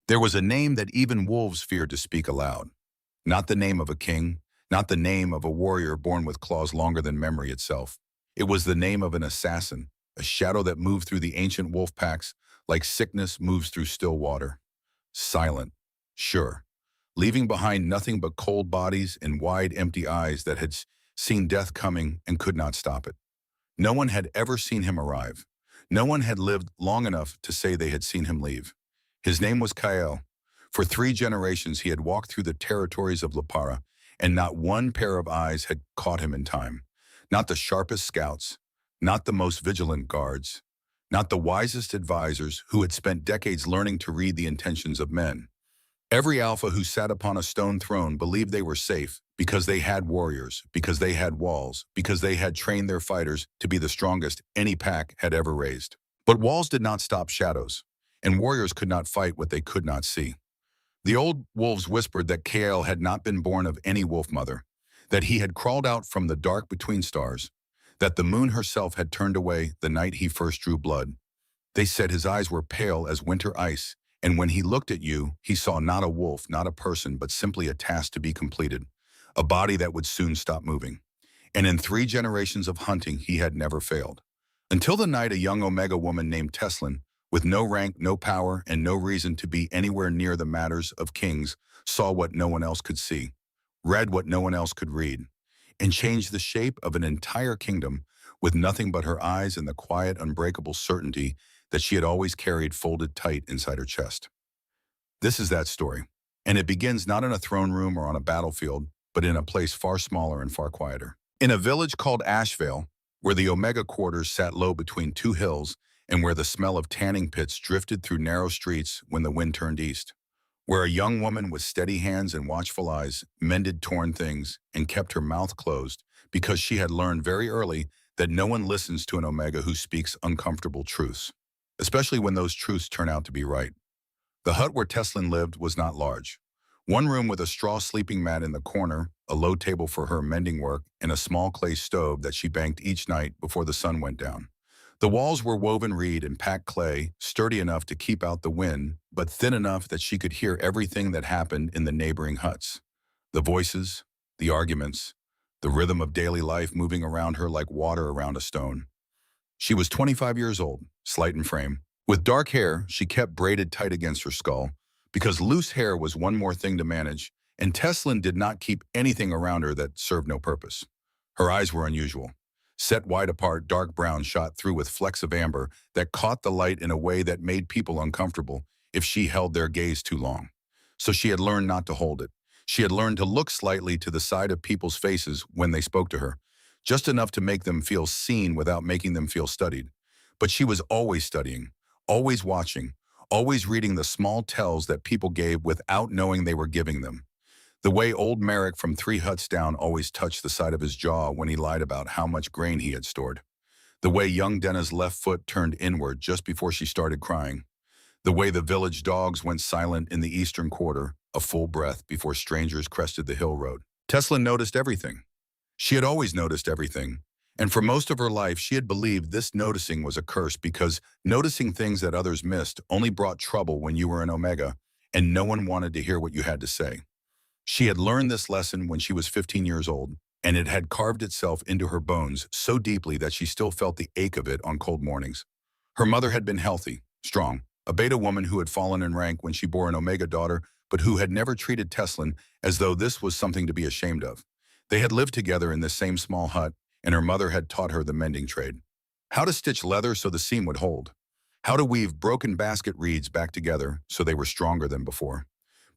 There was a name that even wolves feared to speak aloud. Not the name of a king, not the name of a warrior born with claws longer than memory itself. It was the name of an assassin, a shadow that moved through the ancient wolf packs like sickness moves through still water. Silent, sure, leaving behind nothing but cold bodies and wide, empty eyes that had seen death coming and could not stop it. No one had ever seen him arrive. No one had lived long enough to say they had seen him leave. His name was Kael. For 3 generations he had walked through the territories of Lapara, and not one pair of eyes had caught him in time. Not the sharpest scouts, not the most vigilant guards, not the wisest advisors who had spent decades learning to read the intentions of men. Every alpha who sat upon a stone throne believed they were safe because they had warriors, because they had walls, because they had trained their fighters to be the strongest any pack had ever raised. But walls did not stop shadows, and warriors could not fight what they could not see. The old wolves whispered that Kael had not been born of any wolf mother, that he had crawled out from the dark between stars, that the moon herself had turned away the night he first drew blood. They said his eyes were pale as winter ice, and when he looked at you, he saw not a wolf, not a person, but simply a task to be completed, a body that would soon stop moving. And in 3 generations of hunting, he had never failed. Until the night a young Omega woman named Teslin, with no rank, no power, and no reason to be anywhere near the matters of kings, saw what no one else could see, read what no one else could read, and changed the shape of an entire kingdom with nothing but her eyes and the quiet, unbreakable certainty that she had always carried folded tight inside her chest. This is that story, and it begins not in a throne room or on a battlefield, but in a place far smaller and far quieter. In a village called Asheville, where the Omega quarters sat low between 2 hills and where the smell of tanning pits drifted through narrow streets when the wind turned east, where a young woman with steady hands and watchful eyes mended torn things and kept her mouth closed because she had learned very early that no one listens to an Omega who speaks uncomfortable truths, especially when those truths turn out to be right. The hut where Teslin lived was not large. One room with a straw sleeping mat in the corner, a low table for her mending work, and a small clay stove that she banked each night before the sun went down. The walls were woven reed and packed clay, sturdy enough to keep out the wind, but thin enough that she could hear everything that happened in the neighboring huts. The voices, the arguments, the rhythm of daily life moving around her like water around a stone. She was 25 years old, slight in frame. With dark hair, she kept braided tight against her skull, because loose hair was one more thing to manage, and Teslin did not keep anything around her that served no purpose. Her eyes were unusual. Set wide apart, dark brown shot through with flecks of amber that caught the light in a way that made people uncomfortable if she held their gaze too long. So she had learned not to hold it. She had learned to look slightly to the side of people's faces when they spoke to her, just enough to make them feel seen without making them feel studied. But she was always studying, always watching, always reading the small tells that people gave without knowing they were giving them. The way old Merrick from 3 huts down always touched the side of his jaw when he lied about how much grain he had stored. The way young Denna's left foot turned inward just before she started crying. The way the village dogs went silent in the eastern quarter, a full breath before strangers crested the hill road. Teslin noticed everything. She had always noticed everything, and for most of her life she had believed this noticing was a curse because noticing things that others missed only brought trouble when you were an Omega, and no one wanted to hear what you had to say. She had learned this lesson when she was 15 years old, and it had carved itself into her bones so deeply that she still felt the ache of it on cold mornings. Her mother had been healthy, strong, a beta woman who had fallen in rank when she bore an Omega daughter, but who had never treated Teslin as though this was something to be ashamed of. They had lived together in this same small hut, and her mother had taught her the mending trade. How to stitch leather so the seam would hold. How to weave broken basket reeds back together so they were stronger than before.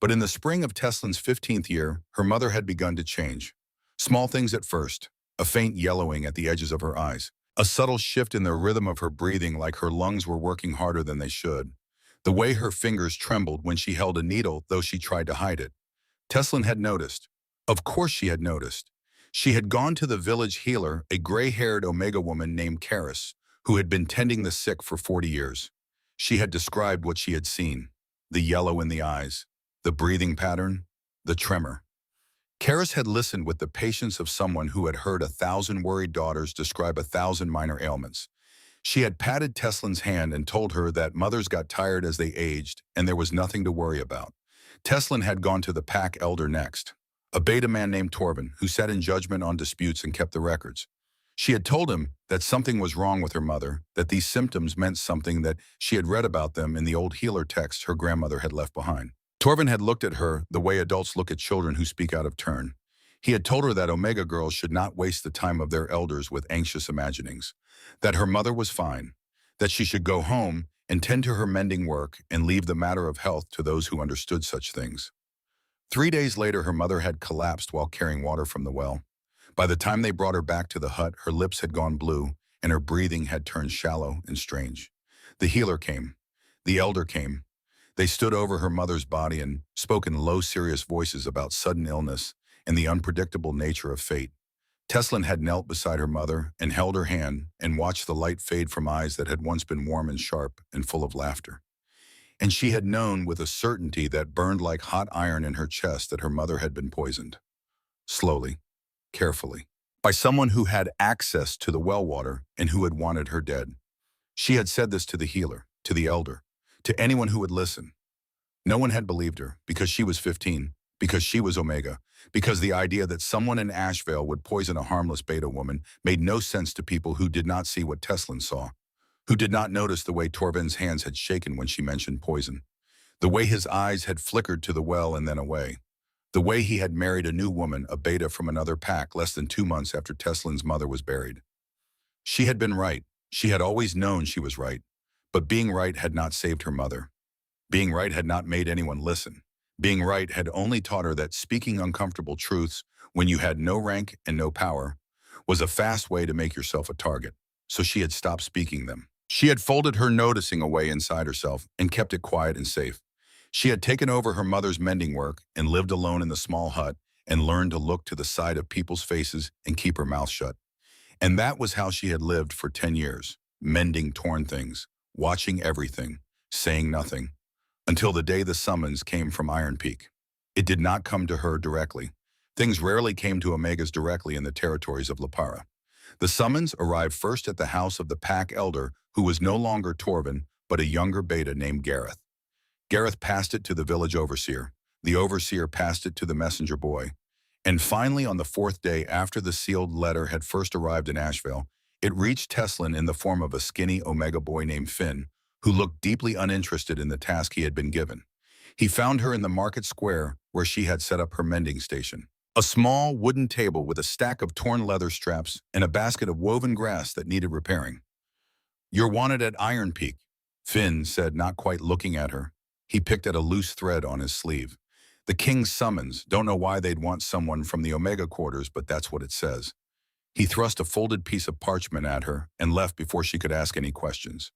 But in the spring of Teslin's 15th year, her mother had begun to change. Small things at first, a faint yellowing at the edges of her eyes, a subtle shift in the rhythm of her breathing like her lungs were working harder than they should, the way her fingers trembled when she held a needle though she tried to hide it. Teslin had noticed. Of course she had noticed. She had gone to the village healer, a gray-haired Omega woman named Karis, who had been tending the sick for 40 years. She had described what she had seen, the yellow in the eyes, the breathing pattern, the tremor. Karis had listened with the patience of someone who had heard 1,000 worried daughters describe 1,000 minor ailments. She had patted Teslin's hand and told her that mothers got tired as they aged and there was nothing to worry about. Teslin had gone to the pack elder next, a beta man named Torben, who sat in judgment on disputes and kept the records. She had told him that something was wrong with her mother, that these symptoms meant something that she had read about them in the old healer texts her grandmother had left behind. Torben had looked at her the way adults look at children who speak out of turn. He had told her that Omega girls should not waste the time of their elders with anxious imaginings, that her mother was fine, that she should go home and tend to her mending work and leave the matter of health to those who understood such things. 3 days later, her mother had collapsed while carrying water from the well. By the time they brought her back to the hut, her lips had gone blue and her breathing had turned shallow and strange. The healer came. The elder came. They stood over her mother's body and spoke in low, serious voices about sudden illness and the unpredictable nature of fate. Teslin had knelt beside her mother and held her hand and watched the light fade from eyes that had once been warm and sharp and full of laughter. And she had known with a certainty that burned like hot iron in her chest that her mother had been poisoned. Slowly, carefully, by someone who had access to the well water and who had wanted her dead. She had said this to the healer, to the elder, to anyone who would listen. No one had believed her because she was 15, because she was Omega, because the idea that someone in Asheville would poison a harmless beta woman made no sense to people who did not see what Teslin saw, who did not notice the way Torben's hands had shaken when she mentioned poison, the way his eyes had flickered to the well and then away, the way he had married a new woman, a beta from another pack, less than 2 months after Teslin's mother was buried. She had been right. She had always known she was right. But being right had not saved her mother. Being right had not made anyone listen. Being right had only taught her that speaking uncomfortable truths when you had no rank and no power was a fast way to make yourself a target. So she had stopped speaking them. She had folded her noticing away inside herself and kept it quiet and safe. She had taken over her mother's mending work and lived alone in the small hut and learned to look to the side of people's faces and keep her mouth shut. And that was how she had lived for 10 years, mending torn things, watching everything, saying nothing, until the day the summons came from Iron Peak. It did not come to her directly. Things rarely came to Omegas directly in the territories of Lipara. The summons arrived first at the house of the pack elder, who was no longer Torben, but a younger beta named Gareth. Gareth passed it to the village overseer. The overseer passed it to the messenger boy. And finally, on the 4th day after the sealed letter had first arrived in Asheville, it reached Teslin in the form of a skinny Omega boy named Finn, who looked deeply uninterested in the task he had been given. He found her in the market square where she had set up her mending station. A small wooden table with a stack of torn leather straps and a basket of woven grass that needed repairing. "You're wanted at Iron Peak," Finn said, not quite looking at her. He picked at a loose thread on his sleeve. "The king's summons. Don't know why they'd want someone from the Omega quarters, but that's what it says." He thrust a folded piece of parchment at her and left before she could ask any questions.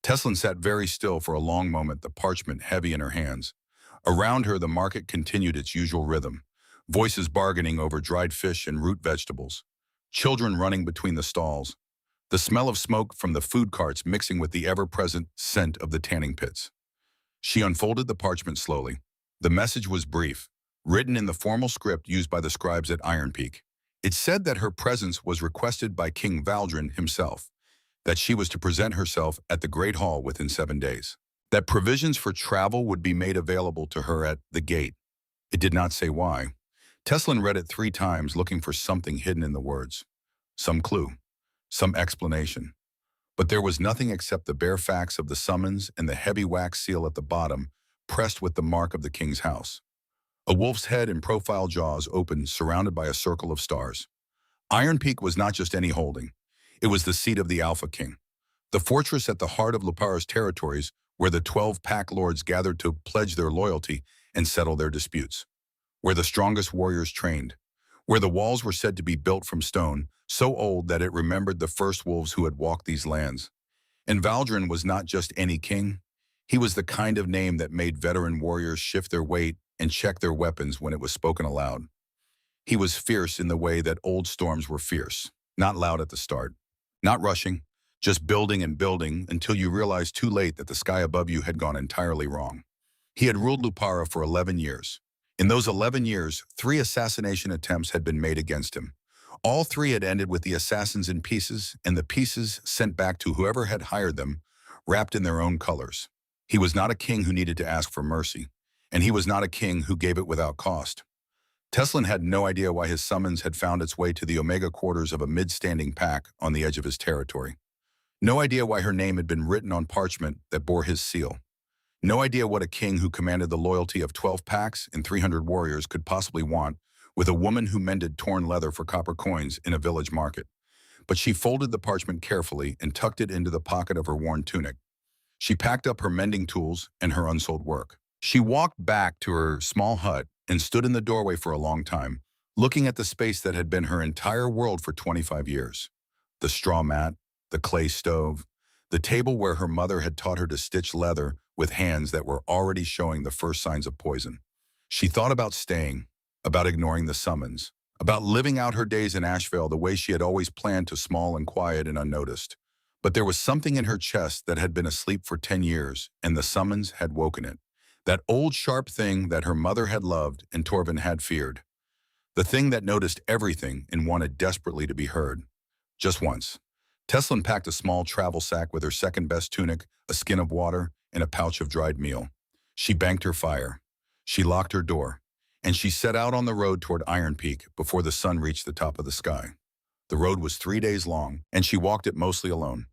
Teslin sat very still for a long moment, the parchment heavy in her hands. Around her, the market continued its usual rhythm. Voices bargaining over dried fish and root vegetables. Children running between the stalls. The smell of smoke from the food carts mixing with the ever-present scent of the tanning pits. She unfolded the parchment slowly. The message was brief, written in the formal script used by the scribes at Iron Peak. It said that her presence was requested by King Valdrin himself, that she was to present herself at the Great Hall within 7 days, that provisions for travel would be made available to her at the gate. It did not say why. Teslin read it 3 times, looking for something hidden in the words. Some clue, some explanation. But there was nothing except the bare facts of the summons and the heavy wax seal at the bottom, pressed with the mark of the king's house. A wolf's head and profile jaws opened, surrounded by a circle of stars. Iron Peak was not just any holding. It was the seat of the Alpha King, the fortress at the heart of Lipara's territories where the 12 pack lords gathered to pledge their loyalty and settle their disputes, where the strongest warriors trained, where the walls were said to be built from stone, so old that it remembered the first wolves who had walked these lands. And Valdrin was not just any king. He was the kind of name that made veteran warriors shift their weight and check their weapons when it was spoken aloud. He was fierce in the way that old storms were fierce, not loud at the start, not rushing, just building and building until you realized too late that the sky above you had gone entirely wrong. He had ruled Lipara for 11 years. In those 11 years, 3 assassination attempts had been made against him. All three had ended with the assassins in pieces, and the pieces sent back to whoever had hired them, wrapped in their own colors. He was not a king who needed to ask for mercy, and he was not a king who gave it without cost. Teslin had no idea why his summons had found its way to the Omega quarters of a mid-standing pack on the edge of his territory. No idea why her name had been written on parchment that bore his seal. No idea what a king who commanded the loyalty of 12 packs and 300 warriors could possibly want with a woman who mended torn leather for copper coins in a village market. But she folded the parchment carefully and tucked it into the pocket of her worn tunic. She packed up her mending tools and her unsold work. She walked back to her small hut and stood in the doorway for a long time, looking at the space that had been her entire world for 25 years. The straw mat, the clay stove, the table where her mother had taught her to stitch leather with hands that were already showing the first signs of poison. She thought about staying, about ignoring the summons, about living out her days in Asheville the way she had always planned, to small and quiet and unnoticed. But there was something in her chest that had been asleep for 10 years, and the summons had woken it. That old sharp thing that her mother had loved and Torvin had feared. The thing that noticed everything and wanted desperately to be heard. Just once, Teslin packed a small travel sack with her second-best tunic, a skin of water, and a pouch of dried meal. She banked her fire. She locked her door. And she set out on the road toward Iron Peak before the sun reached the top of the sky. The road was 3 days long, and she walked it mostly alone.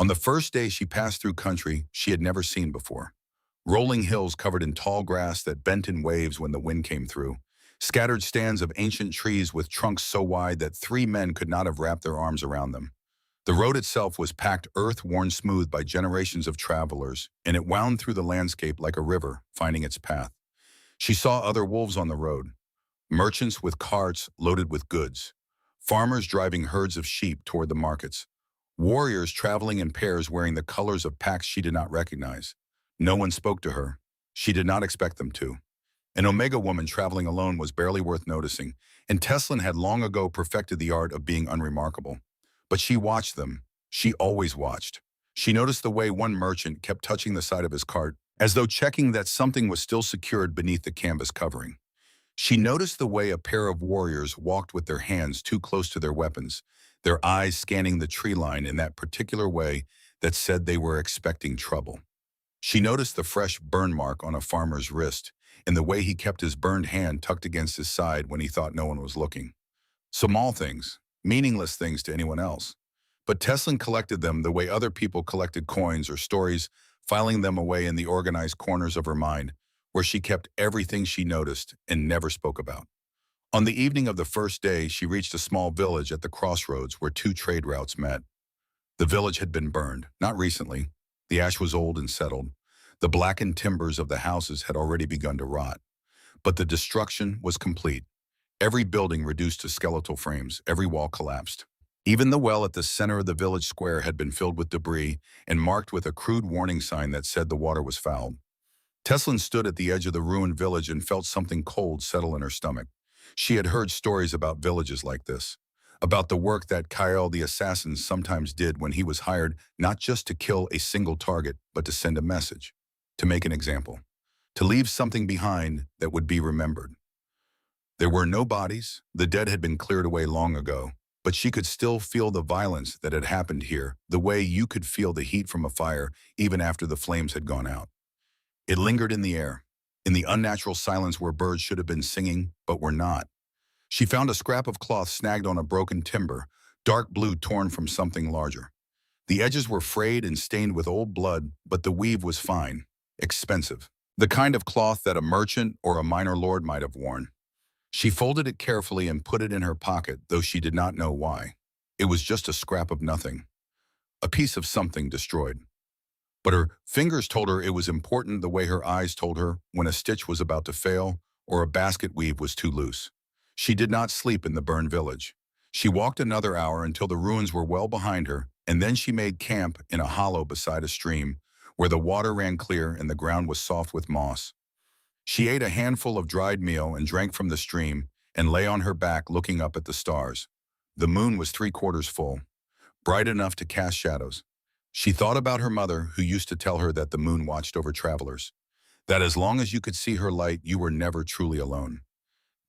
On the first day, she passed through country she had never seen before. Rolling hills covered in tall grass that bent in waves when the wind came through. Scattered stands of ancient trees with trunks so wide that 3 men could not have wrapped their arms around them. The road itself was packed earth worn smooth by generations of travelers, and it wound through the landscape like a river, finding its path. She saw other wolves on the road, merchants with carts loaded with goods, farmers driving herds of sheep toward the markets, warriors traveling in pairs wearing the colors of packs she did not recognize. No one spoke to her. She did not expect them to. An Omega woman traveling alone was barely worth noticing, and Teslin had long ago perfected the art of being unremarkable. But she watched them. She always watched. She noticed the way one merchant kept touching the side of his cart, as though checking that something was still secured beneath the canvas covering. She noticed the way a pair of warriors walked with their hands too close to their weapons, their eyes scanning the tree line in that particular way that said they were expecting trouble. She noticed the fresh burn mark on a farmer's wrist and the way he kept his burned hand tucked against his side when he thought no one was looking. Small things, meaningless things to anyone else. But Teslin collected them the way other people collected coins or stories, filing them away in the organized corners of her mind, where she kept everything she noticed and never spoke about. On the evening of the first day, she reached a small village at the crossroads where 2 trade routes met. The village had been burned, not recently. The ash was old and settled. The blackened timbers of the houses had already begun to rot. But the destruction was complete. Every building reduced to skeletal frames, every wall collapsed. Even the well at the center of the village square had been filled with debris and marked with a crude warning sign that said the water was fouled. Teslin stood at the edge of the ruined village and felt something cold settle in her stomach. She had heard stories about villages like this, about the work that Kyle the assassin sometimes did when he was hired not just to kill a single target, but to send a message, to make an example, to leave something behind that would be remembered. There were no bodies, the dead had been cleared away long ago, but she could still feel the violence that had happened here, the way you could feel the heat from a fire even after the flames had gone out. It lingered in the air, in the unnatural silence where birds should have been singing, but were not. She found a scrap of cloth snagged on a broken timber, dark blue torn from something larger. The edges were frayed and stained with old blood, but the weave was fine, expensive, the kind of cloth that a merchant or a minor lord might have worn. She folded it carefully and put it in her pocket, though she did not know why. It was just a scrap of nothing, a piece of something destroyed. But her fingers told her it was important the way her eyes told her when a stitch was about to fail or a basket weave was too loose. She did not sleep in the burned village. She walked another hour until the ruins were well behind her, and then she made camp in a hollow beside a stream where the water ran clear and the ground was soft with moss. She ate a handful of dried meal and drank from the stream and lay on her back looking up at the stars. The moon was 3/4 full, bright enough to cast shadows. She thought about her mother, who used to tell her that the moon watched over travelers, that as long as you could see her light, you were never truly alone.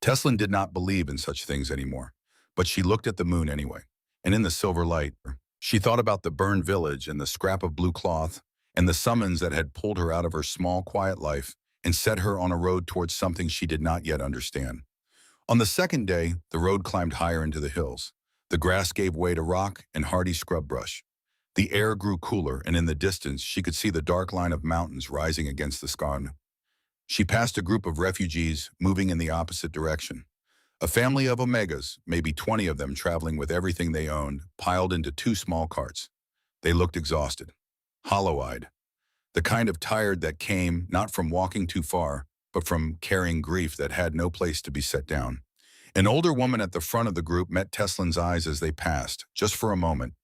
Teslin did not believe in such things anymore, But she looked at the moon anyway, and in the silver light, she thought about the burned village and the scrap of blue cloth and the summons that had pulled her out of her small, quiet life and set her on a road towards something she did not yet understand. On the second day, the road climbed higher into the hills. The grass gave way to rock and hardy scrub brush. The air grew cooler, and in the distance, she could see the dark line of mountains rising against the sky. She passed a group of refugees moving in the opposite direction. A family of Omegas, maybe 20 of them traveling with everything they owned, piled into two small carts. They looked exhausted, hollow-eyed, the kind of tired that came not from walking too far, but from carrying grief that had no place to be set down. An older woman at the front of the group met Teslin's eyes as they passed, just for a moment.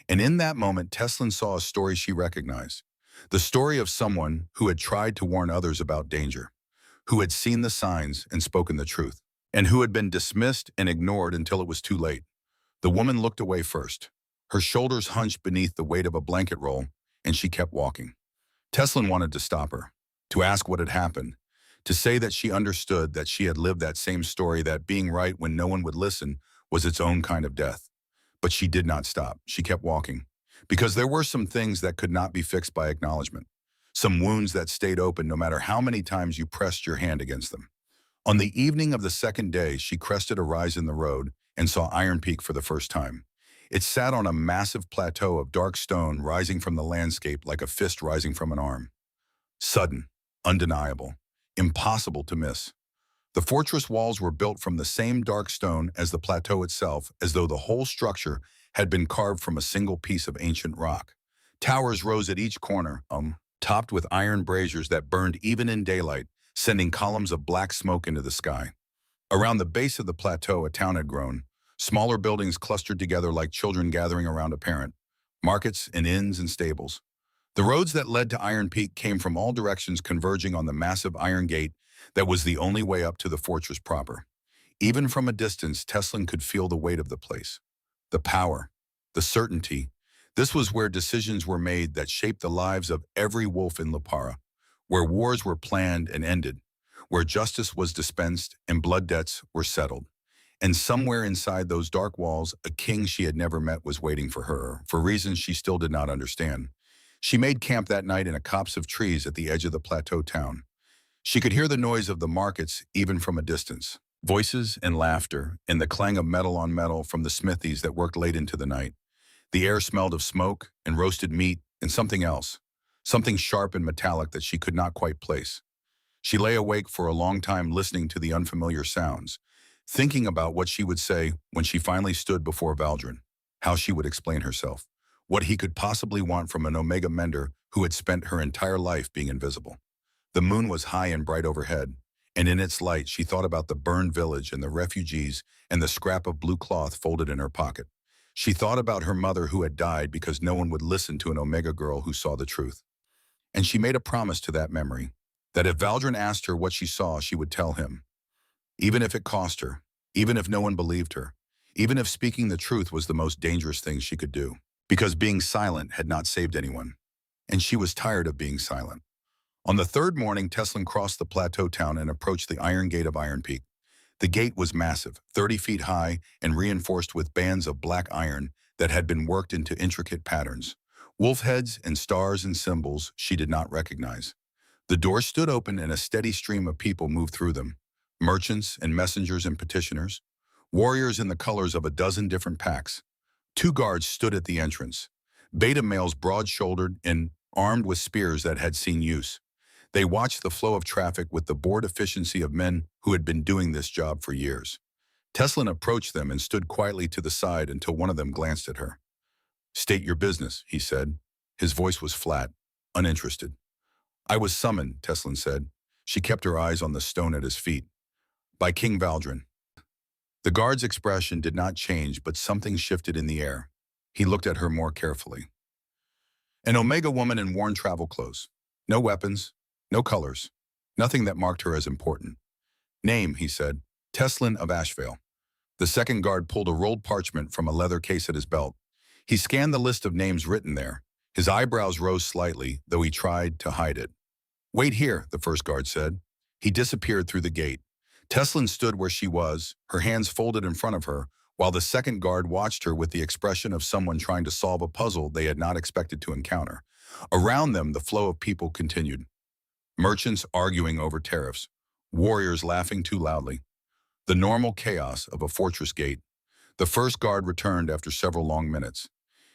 And in that moment, Teslin saw a story she recognized. The story of someone who had tried to warn others about danger, who had seen the signs and spoken the truth, and who had been dismissed and ignored until it was too late. The woman looked away first. Her shoulders hunched beneath the weight of a blanket roll, and she kept walking. Teslin wanted to stop her, to ask what had happened, to say that she understood that she had lived that same story, that being right when no one would listen was its own kind of death. But she did not stop. She kept walking, because there were some things that could not be fixed by acknowledgement, some wounds that stayed open no matter how many times you pressed your hand against them. On the evening of the second day, she crested a rise in the road and saw Iron Peak for the first time. It sat on a massive plateau of dark stone rising from the landscape like a fist rising from an arm. Sudden, undeniable, impossible to miss. The fortress walls were built from the same dark stone as the plateau itself, as though the whole structure had been carved from a single piece of ancient rock. Towers rose at each corner, topped with iron braziers that burned even in daylight, sending columns of black smoke into the sky. Around the base of the plateau, a town had grown. Smaller buildings clustered together like children gathering around a parent. Markets and inns and stables. The roads that led to Iron Peak came from all directions, converging on the massive iron gate that was the only way up to the fortress proper. Even from a distance, Teslin could feel the weight of the place. The power, the certainty. This was where decisions were made that shaped the lives of every wolf in Lipara, where wars were planned and ended, where justice was dispensed and blood debts were settled. And somewhere inside those dark walls, a king she had never met was waiting for her, for reasons she still did not understand. She made camp that night in a copse of trees at the edge of the plateau town. She could hear the noise of the markets even from a distance. Voices and laughter, and the clang of metal on metal from the smithies that worked late into the night. The air smelled of smoke and roasted meat and something else, something sharp and metallic that she could not quite place. She lay awake for a long time listening to the unfamiliar sounds, thinking about what she would say when she finally stood before Valdrin, how she would explain herself, what he could possibly want from an Omega Mender who had spent her entire life being invisible. The moon was high and bright overhead, and in its light she thought about the burned village and the refugees and the scrap of blue cloth folded in her pocket. She thought about her mother who had died because no one would listen to an Omega girl who saw the truth. And she made a promise to that memory, that if Valdrin asked her what she saw, she would tell him. Even if it cost her, even if no one believed her, even if speaking the truth was the most dangerous thing she could do, because being silent had not saved anyone, and she was tired of being silent. On the third morning, Teslin crossed the plateau town and approached the iron gate of Iron Peak. The gate was massive, 30 feet high and reinforced with bands of black iron that had been worked into intricate patterns, wolf heads and stars and symbols she did not recognize. The doors stood open and a steady stream of people moved through them, merchants and messengers and petitioners, warriors in the colors of a dozen different packs. 2 guards stood at the entrance, beta males broad-shouldered and armed with spears that had seen use. They watched the flow of traffic with the bored efficiency of men who had been doing this job for years. Teslin approached them and stood quietly to the side until one of them glanced at her. "State your business," he said. His voice was flat, uninterested. "I was summoned," Teslin said. She kept her eyes on the stone at his feet. "By King Valdrin." The guard's expression did not change, but something shifted in the air. He looked at her more carefully. An Omega woman in worn travel clothes. No weapons, no colors, nothing that marked her as important. "Name," he said. "Teslin of Asheville." The second guard pulled a rolled parchment from a leather case at his belt. He scanned the list of names written there. His eyebrows rose slightly, though he tried to hide it. "Wait here," the first guard said. He disappeared through the gate. Teslin stood where she was, her hands folded in front of her, while the second guard watched her with the expression of someone trying to solve a puzzle they had not expected to encounter. Around them, the flow of people continued. Merchants arguing over tariffs, warriors laughing too loudly, the normal chaos of a fortress gate. The first guard returned after several long minutes.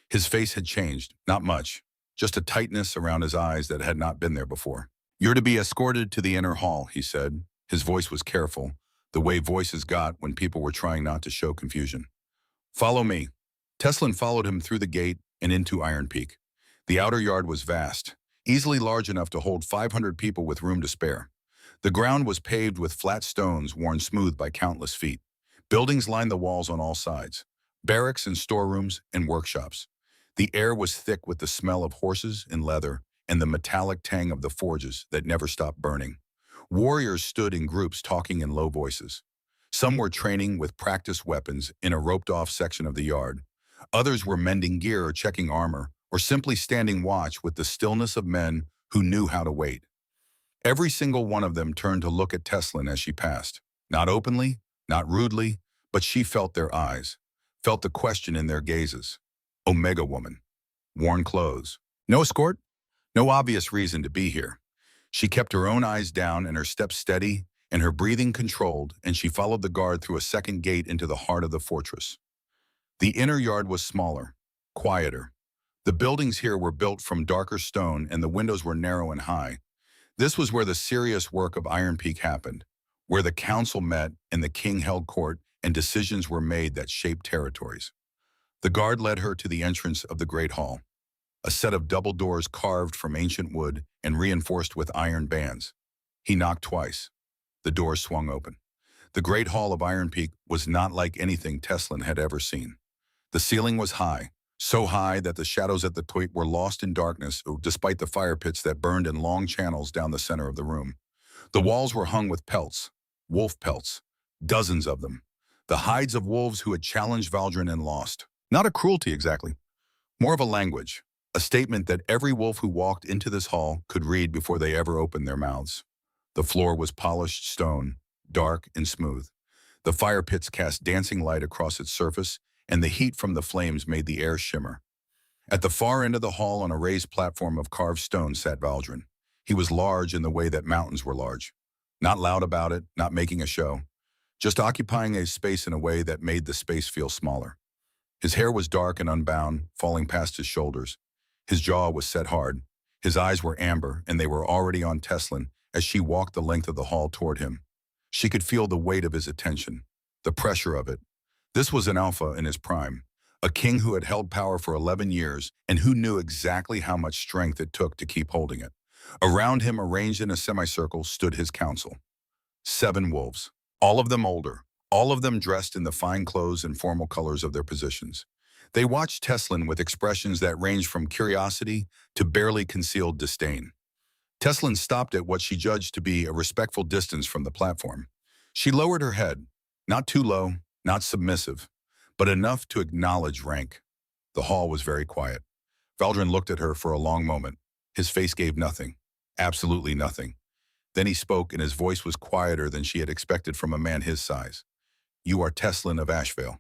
His face had changed, not much, just a tightness around his eyes that had not been there before. "You're to be escorted to the inner hall," he said. His voice was careful, the way voices got when people were trying not to show confusion. "Follow me." Teslin followed him through the gate and into Iron Peak. The outer yard was vast, easily large enough to hold 500 people with room to spare. The ground was paved with flat stones worn smooth by countless feet. Buildings lined the walls on all sides, barracks and storerooms and workshops. The air was thick with the smell of horses and leather and the metallic tang of the forges that never stopped burning. Warriors stood in groups talking in low voices. Some were training with practice weapons in a roped-off section of the yard. Others were mending gear or checking armor, or simply standing watch with the stillness of men who knew how to wait. Every single one of them turned to look at Teslin as she passed. Not openly, not rudely, but she felt their eyes, felt the question in their gazes. Omega woman. Worn clothes. No escort? No obvious reason to be here. She kept her own eyes down and her steps steady and her breathing controlled, and she followed the guard through a second gate into the heart of the fortress. The inner yard was smaller, quieter. The buildings here were built from darker stone and the windows were narrow and high. This was where the serious work of Iron Peak happened, where the council met and the king held court and decisions were made that shaped territories. The guard led her to the entrance of the Great Hall, a set of double doors carved from ancient wood and reinforced with iron bands. He knocked twice. The doors swung open. The Great Hall of Iron Peak was not like anything Teslin had ever seen. The ceiling was high, so high that the shadows at the top were lost in darkness despite the fire pits that burned in long channels down the center of the room. The walls were hung with pelts, wolf pelts, dozens of them, the hides of wolves who had challenged Valdrin and lost. Not a cruelty exactly, more of a language, a statement that every wolf who walked into this hall could read before they ever opened their mouths. The floor was polished stone, dark and smooth. The fire pits cast dancing light across its surface, and the heat from the flames made the air shimmer. At the far end of the hall on a raised platform of carved stone sat Valdrin. He was large in the way that mountains were large. Not loud about it, not making a show, just occupying a space in a way that made the space feel smaller. His hair was dark and unbound, falling past his shoulders. His jaw was set hard. His eyes were amber, and they were already on Teslin as she walked the length of the hall toward him. She could feel the weight of his attention, the pressure of it. This was an alpha in his prime, a king who had held power for 11 years and who knew exactly how much strength it took to keep holding it. Around him, arranged in a semicircle, stood his council. 7 wolves, all of them older, all of them dressed in the fine clothes and formal colors of their positions. They watched Teslin with expressions that ranged from curiosity to barely concealed disdain. Teslin stopped at what she judged to be a respectful distance from the platform. She lowered her head, not too low, not submissive, but enough to acknowledge rank. The hall was very quiet. Valdrin looked at her for a long moment. His face gave nothing, absolutely nothing. Then he spoke, and his voice was quieter than she had expected from a man his size. "You are Teslin of Asheville."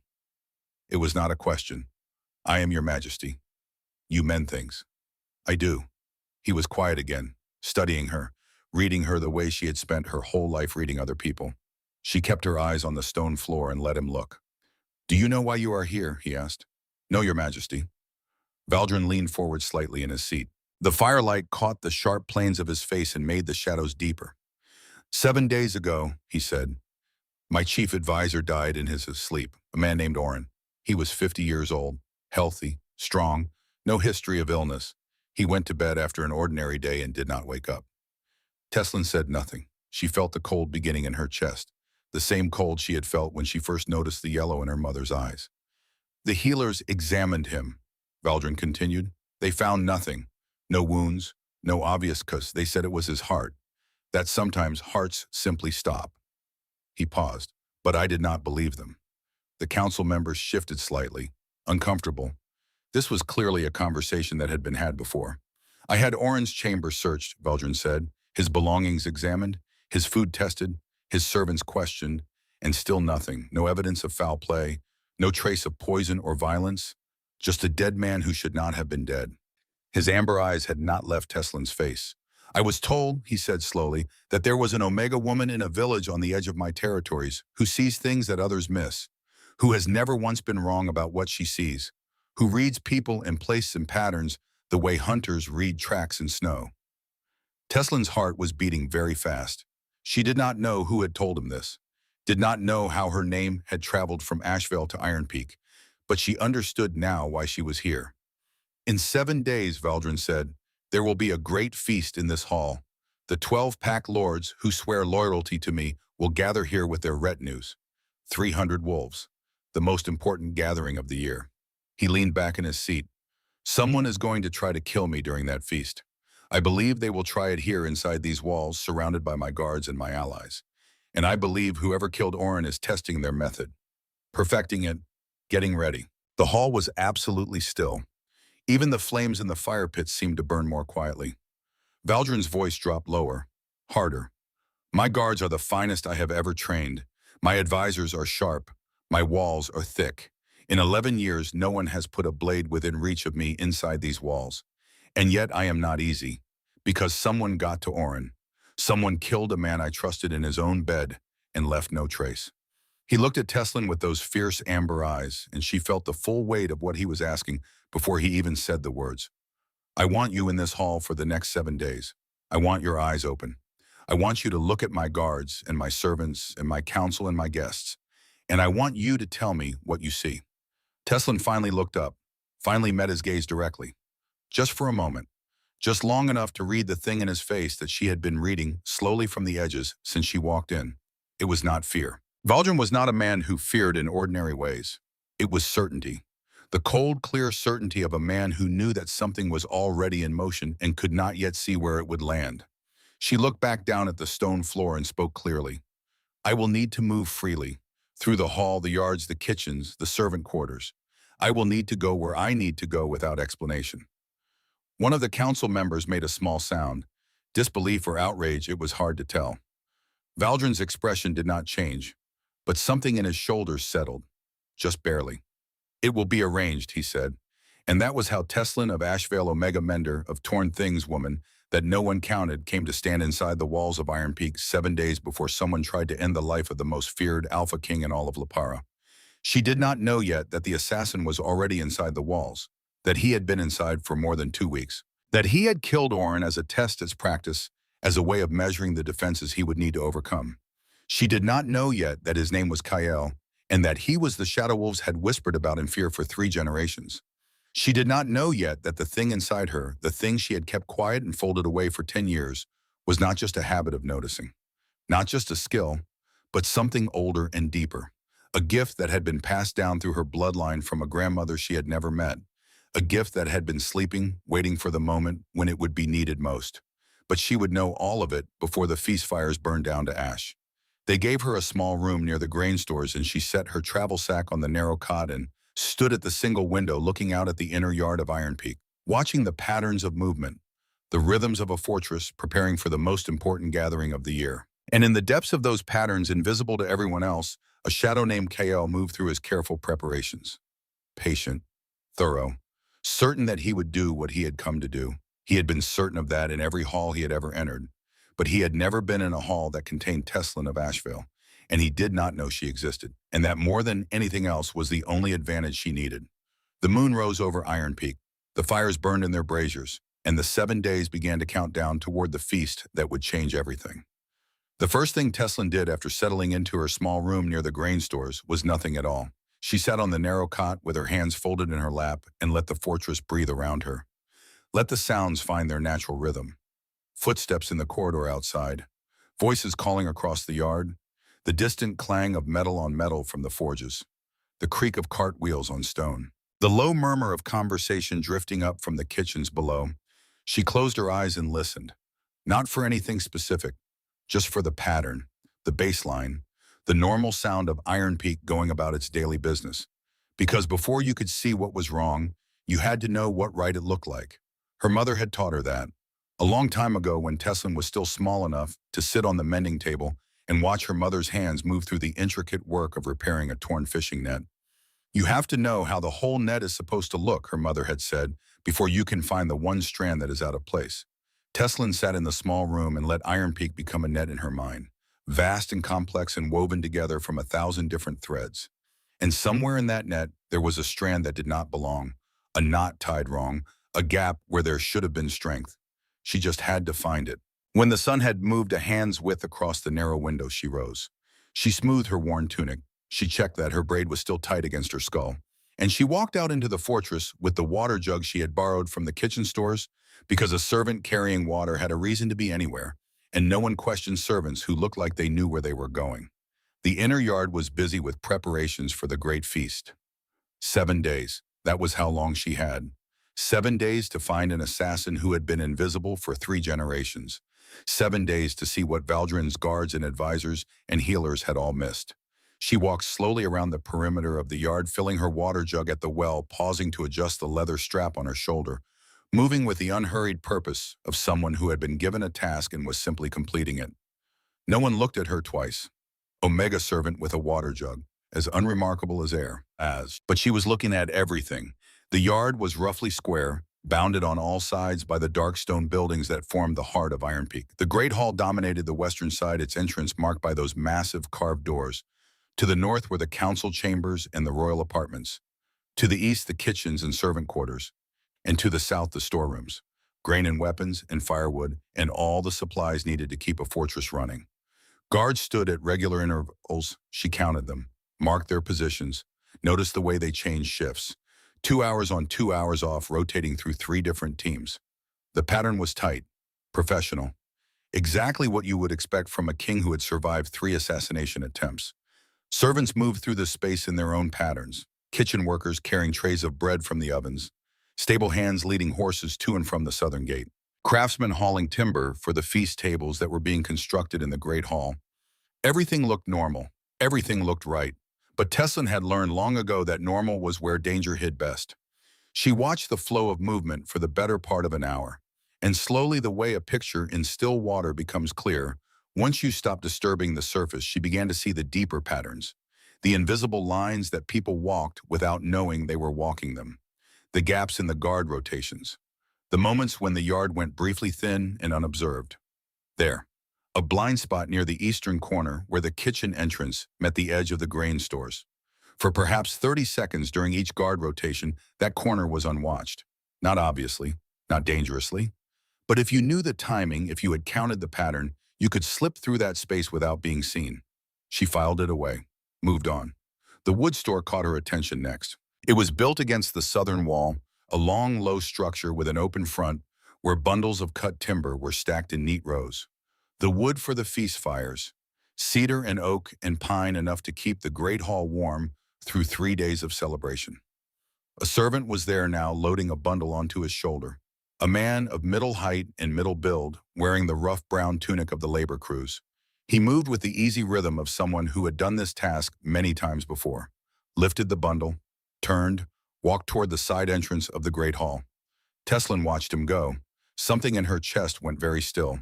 It was not a question. "I am your majesty. You mend things." "I do." He was quiet again, studying her, reading her the way she had spent her whole life reading other people. She kept her eyes on the stone floor and let him look. "Do you know why you are here?" he asked. "No, your majesty." Valdrin leaned forward slightly in his seat. The firelight caught the sharp planes of his face and made the shadows deeper. 7 days ago, he said, my chief advisor died in his sleep, a man named Oren. He was 50 years old, healthy, strong, no history of illness. He went to bed after an ordinary day and did not wake up. Teslin said nothing. She felt the cold beginning in her chest, the same cold she had felt when she first noticed the yellow in her mother's eyes. "The healers examined him," Valdrin continued. "They found nothing. No wounds, no obvious cause. They said it was his heart. That sometimes hearts simply stop." He paused, but I did not believe them. The council members shifted slightly, uncomfortable. This was clearly a conversation that had been had before. "I had Oren's chamber searched," Valdrin said, "his belongings examined, his food tested, his servants questioned, and still nothing. No evidence of foul play, No trace of poison or violence, just a dead man who should not have been dead. His amber eyes had not left Teslin's face. I was told, he said slowly, that there was an Omega woman in a village on the edge of my territories who sees things that others miss, who has never once been wrong about what she sees, who reads people and places and patterns the way hunters read tracks in snow. Teslin's heart was beating very fast. She did not know who had told him this, did not know how her name had traveled from Asheville to Iron Peak, but she understood now why she was here. In 7 days, Valdrin said, there will be a great feast in this hall. The 12 pack lords who swear loyalty to me will gather here with their retinues. 300 wolves, the most important gathering of the year. He leaned back in his seat. Someone is going to try to kill me during that feast. I believe they will try it here inside these walls, surrounded by my guards and my allies. And I believe whoever killed Orin is testing their method, perfecting it, getting ready. The hall was absolutely still. Even the flames in the fire pit seemed to burn more quietly. Valdrin's voice dropped lower, harder. My guards are the finest I have ever trained. My advisors are sharp. My walls are thick. In 11 years, no one has put a blade within reach of me inside these walls. And yet I am not easy, because someone got to Orin. Someone killed a man I trusted in his own bed and left no trace. He looked at Teslin with those fierce amber eyes, and she felt the full weight of what he was asking before he even said the words. I want you in this hall for the next 7 days. I want your eyes open. I want you to look at my guards and my servants and my council and my guests, and I want you to tell me what you see. Teslin finally looked up, finally met his gaze directly. Just for a moment, just long enough to read the thing in his face that she had been reading slowly from the edges since she walked in. It was not fear. Valdrin was not a man who feared in ordinary ways. It was certainty. The cold, clear certainty of a man who knew that something was already in motion and could not yet see where it would land. She looked back down at the stone floor and spoke clearly. I will need to move freely, through the hall, the yards, the kitchens, the servant quarters. I will need to go where I need to go without explanation. One of the council members made a small sound. Disbelief or outrage, it was hard to tell. Valdrin's expression did not change, but something in his shoulders settled, just barely. It will be arranged, he said. And that was how Teslin of Asheville, Omega Mender of Torn Things woman that no one counted came to stand inside the walls of Iron Peak 7 days before someone tried to end the life of the most feared Alpha King in all of Lapara. She did not know yet that the assassin was already inside the walls, that he had been inside for more than 2 weeks, that he had killed Orin as a test, as practice, as a way of measuring the defenses he would need to overcome. She did not know yet that his name was Kael, and that he was the Shadow Wolves had whispered about in fear for 3 generations. She did not know yet that the thing inside her, the thing she had kept quiet and folded away for 10 years, was not just a habit of noticing, not just a skill, but something older and deeper, a gift that had been passed down through her bloodline from a grandmother she had never met, a gift that had been sleeping, waiting for the moment when it would be needed most. But she would know all of it before the feast fires burned down to ash. They gave her a small room near the grain stores, and she set her travel sack on the narrow cot and stood at the single window looking out at the inner yard of Iron Peak, watching the patterns of movement, the rhythms of a fortress preparing for the most important gathering of the year. And in the depths of those patterns, invisible to everyone else, a shadow named Kael moved through his careful preparations. Patient, thorough, certain that he would do what he had come to do. He had been certain of that in every hall he had ever entered, but he had never been in a hall that contained Teslin of Asheville, and he did not know she existed, and that more than anything else was the only advantage she needed. The moon rose over Iron Peak, the fires burned in their braziers, and the 7 days began to count down toward the feast that would change everything. The first thing Teslin did after settling into her small room near the grain stores was nothing at all. She sat on the narrow cot with her hands folded in her lap and let the fortress breathe around her. Let the sounds find their natural rhythm. Footsteps in the corridor outside, voices calling across the yard, the distant clang of metal on metal from the forges, the creak of cart wheels on stone, the low murmur of conversation drifting up from the kitchens below. She closed her eyes and listened, not for anything specific, just for the pattern, the baseline, the normal sound of Iron Peak going about its daily business. Because before you could see what was wrong, you had to know what right it looked like. Her mother had taught her that. A long time ago, when Teslin was still small enough to sit on the mending table and watch her mother's hands move through the intricate work of repairing a torn fishing net. You have to know how the whole net is supposed to look, her mother had said, before you can find the one strand that is out of place. Teslin sat in the small room and let Iron Peak become a net in her mind, vast and complex and woven together from 1,000 different threads. And somewhere in that net, there was a strand that did not belong, a knot tied wrong, a gap where there should have been strength. She just had to find it. When the sun had moved a hand's width across the narrow window, she rose. She smoothed her worn tunic. She checked that her braid was still tight against her skull. And she walked out into the fortress with the water jug she had borrowed from the kitchen stores, because a servant carrying water had a reason to be anywhere, and no one questioned servants who looked like they knew where they were going. The inner yard was busy with preparations for the great feast. 7 days. That was how long she had. 7 days to find an assassin who had been invisible for 3 generations. 7 days to see what Valdrin's guards and advisors and healers had all missed. She walked slowly around the perimeter of the yard, filling her water jug at the well, pausing to adjust the leather strap on her shoulder, moving with the unhurried purpose of someone who had been given a task and was simply completing it. No one looked at her twice. Omega servant with a water jug, as unremarkable as air, but she was looking at everything. The yard was roughly square, bounded on all sides by the dark stone buildings that formed the heart of Iron Peak. The Great Hall dominated the western side, its entrance marked by those massive carved doors. To the north were the council chambers and the royal apartments. To the east, the kitchens and servant quarters. And to the south, the storerooms, grain and weapons and firewood, and all the supplies needed to keep a fortress running. Guards stood at regular intervals. She counted them, marked their positions, noticed the way they changed shifts. 2 hours on, 2 hours off, rotating through 3 different teams. The pattern was tight, professional. Exactly what you would expect from a king who had survived 3 assassination attempts. Servants moved through the space in their own patterns, kitchen workers carrying trays of bread from the ovens, stable hands leading horses to and from the southern gate, craftsmen hauling timber for the feast tables that were being constructed in the Great Hall. Everything looked normal. Everything looked right. But Teslin had learned long ago that normal was where danger hid best. She watched the flow of movement for the better part of an hour, and slowly, the way a picture in still water becomes clear, once you stop disturbing the surface, she began to see the deeper patterns, the invisible lines that people walked without knowing they were walking them, the gaps in the guard rotations, the moments when the yard went briefly thin and unobserved. There, a blind spot near the eastern corner where the kitchen entrance met the edge of the grain stores. For perhaps 30 seconds during each guard rotation, that corner was unwatched. Not obviously, not dangerously. But if you knew the timing, if you had counted the pattern, you could slip through that space without being seen. She filed it away, moved on. The wood store caught her attention next. It was built against the southern wall, a long, low structure with an open front where bundles of cut timber were stacked in neat rows. The wood for the feast fires, cedar and oak and pine enough to keep the Great Hall warm through 3 days of celebration. A servant was there now, loading a bundle onto his shoulder. A man of middle height and middle build, wearing the rough brown tunic of the labor crews. He moved with the easy rhythm of someone who had done this task many times before, lifted the bundle, turned, walked toward the side entrance of the Great Hall. Teslin watched him go. Something in her chest went very still.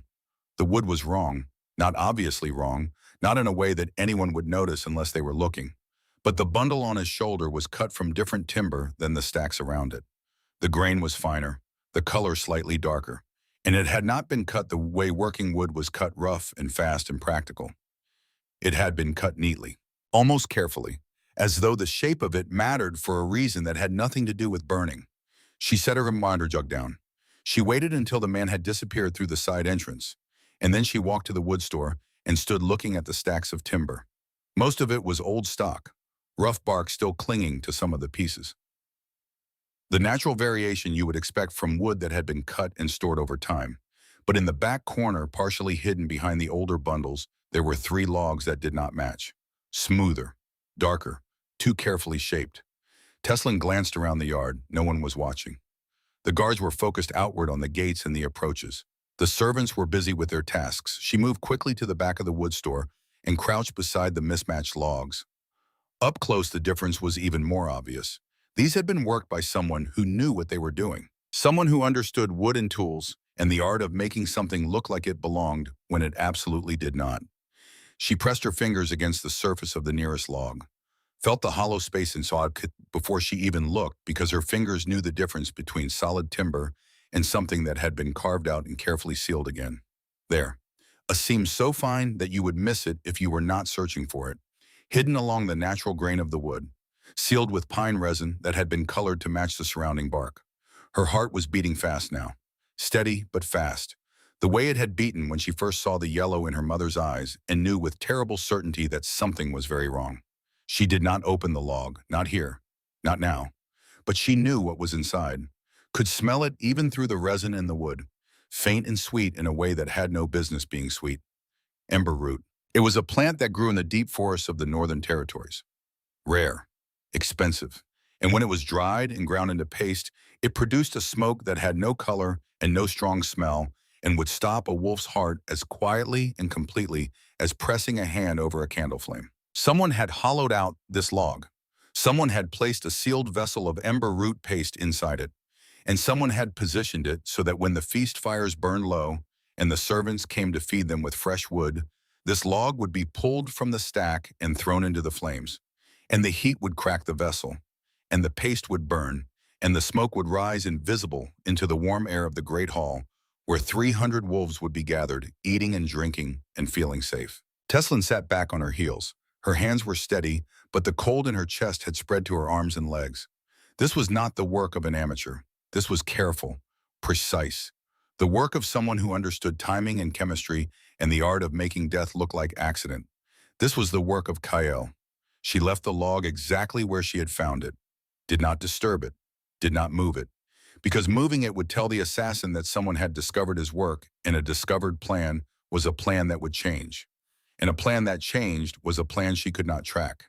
The wood was wrong, not obviously wrong, not in a way that anyone would notice unless they were looking. But the bundle on his shoulder was cut from different timber than the stacks around it. The grain was finer, the color slightly darker, and it had not been cut the way working wood was cut, rough and fast and practical. It had been cut neatly, almost carefully, as though the shape of it mattered for a reason that had nothing to do with burning. She set her water jug down. She waited until the man had disappeared through the side entrance, and then she walked to the wood store and stood looking at the stacks of timber. Most of it was old stock, rough bark still clinging to some of the pieces. The natural variation you would expect from wood that had been cut and stored over time. But in the back corner, partially hidden behind the older bundles, there were 3 logs that did not match. Smoother, darker, too carefully shaped. Teslin glanced around the yard. No one was watching. The guards were focused outward on the gates and the approaches. The servants were busy with their tasks. She moved quickly to the back of the wood store and crouched beside the mismatched logs. Up close, the difference was even more obvious. These had been worked by someone who knew what they were doing, someone who understood wood and tools and the art of making something look like it belonged when it absolutely did not. She pressed her fingers against the surface of the nearest log, felt the hollow space and saw it could before she even looked because her fingers knew the difference between solid timber and something that had been carved out and carefully sealed again. There. A seam so fine that you would miss it if you were not searching for it, hidden along the natural grain of the wood, sealed with pine resin that had been colored to match the surrounding bark. Her heart was beating fast now, steady but fast, the way it had beaten when she first saw the yellow in her mother's eyes and knew with terrible certainty that something was very wrong. She did not open the log, not here, not now, but she knew what was inside, could smell it even through the resin in the wood, faint and sweet in a way that had no business being sweet. Ember root. It was a plant that grew in the deep forests of the Northern Territories. Rare, expensive, and when it was dried and ground into paste, it produced a smoke that had no color and no strong smell and would stop a wolf's heart as quietly and completely as pressing a hand over a candle flame. Someone had hollowed out this log. Someone had placed a sealed vessel of ember root paste inside it, and someone had positioned it so that when the feast fires burned low and the servants came to feed them with fresh wood, this log would be pulled from the stack and thrown into the flames, and the heat would crack the vessel, and the paste would burn, and the smoke would rise invisible into the warm air of the great hall, where 300 wolves would be gathered, eating and drinking and feeling safe. Teslin sat back on her heels. Her hands were steady, but the cold in her chest had spread to her arms and legs. This was not the work of an amateur. This was careful, precise, the work of someone who understood timing and chemistry and the art of making death look like accident. This was the work of Kael. She left the log exactly where she had found it, did not disturb it, did not move it, because moving it would tell the assassin that someone had discovered his work, and a discovered plan was a plan that would change. And a plan that changed was a plan she could not track.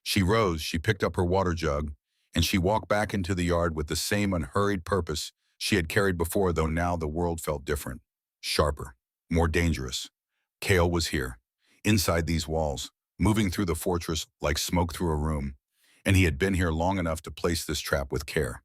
She rose, she picked up her water jug, and she walked back into the yard with the same unhurried purpose she had carried before, though now the world felt different, sharper, more dangerous. Kael was here, inside these walls, moving through the fortress like smoke through a room, and he had been here long enough to place this trap with care.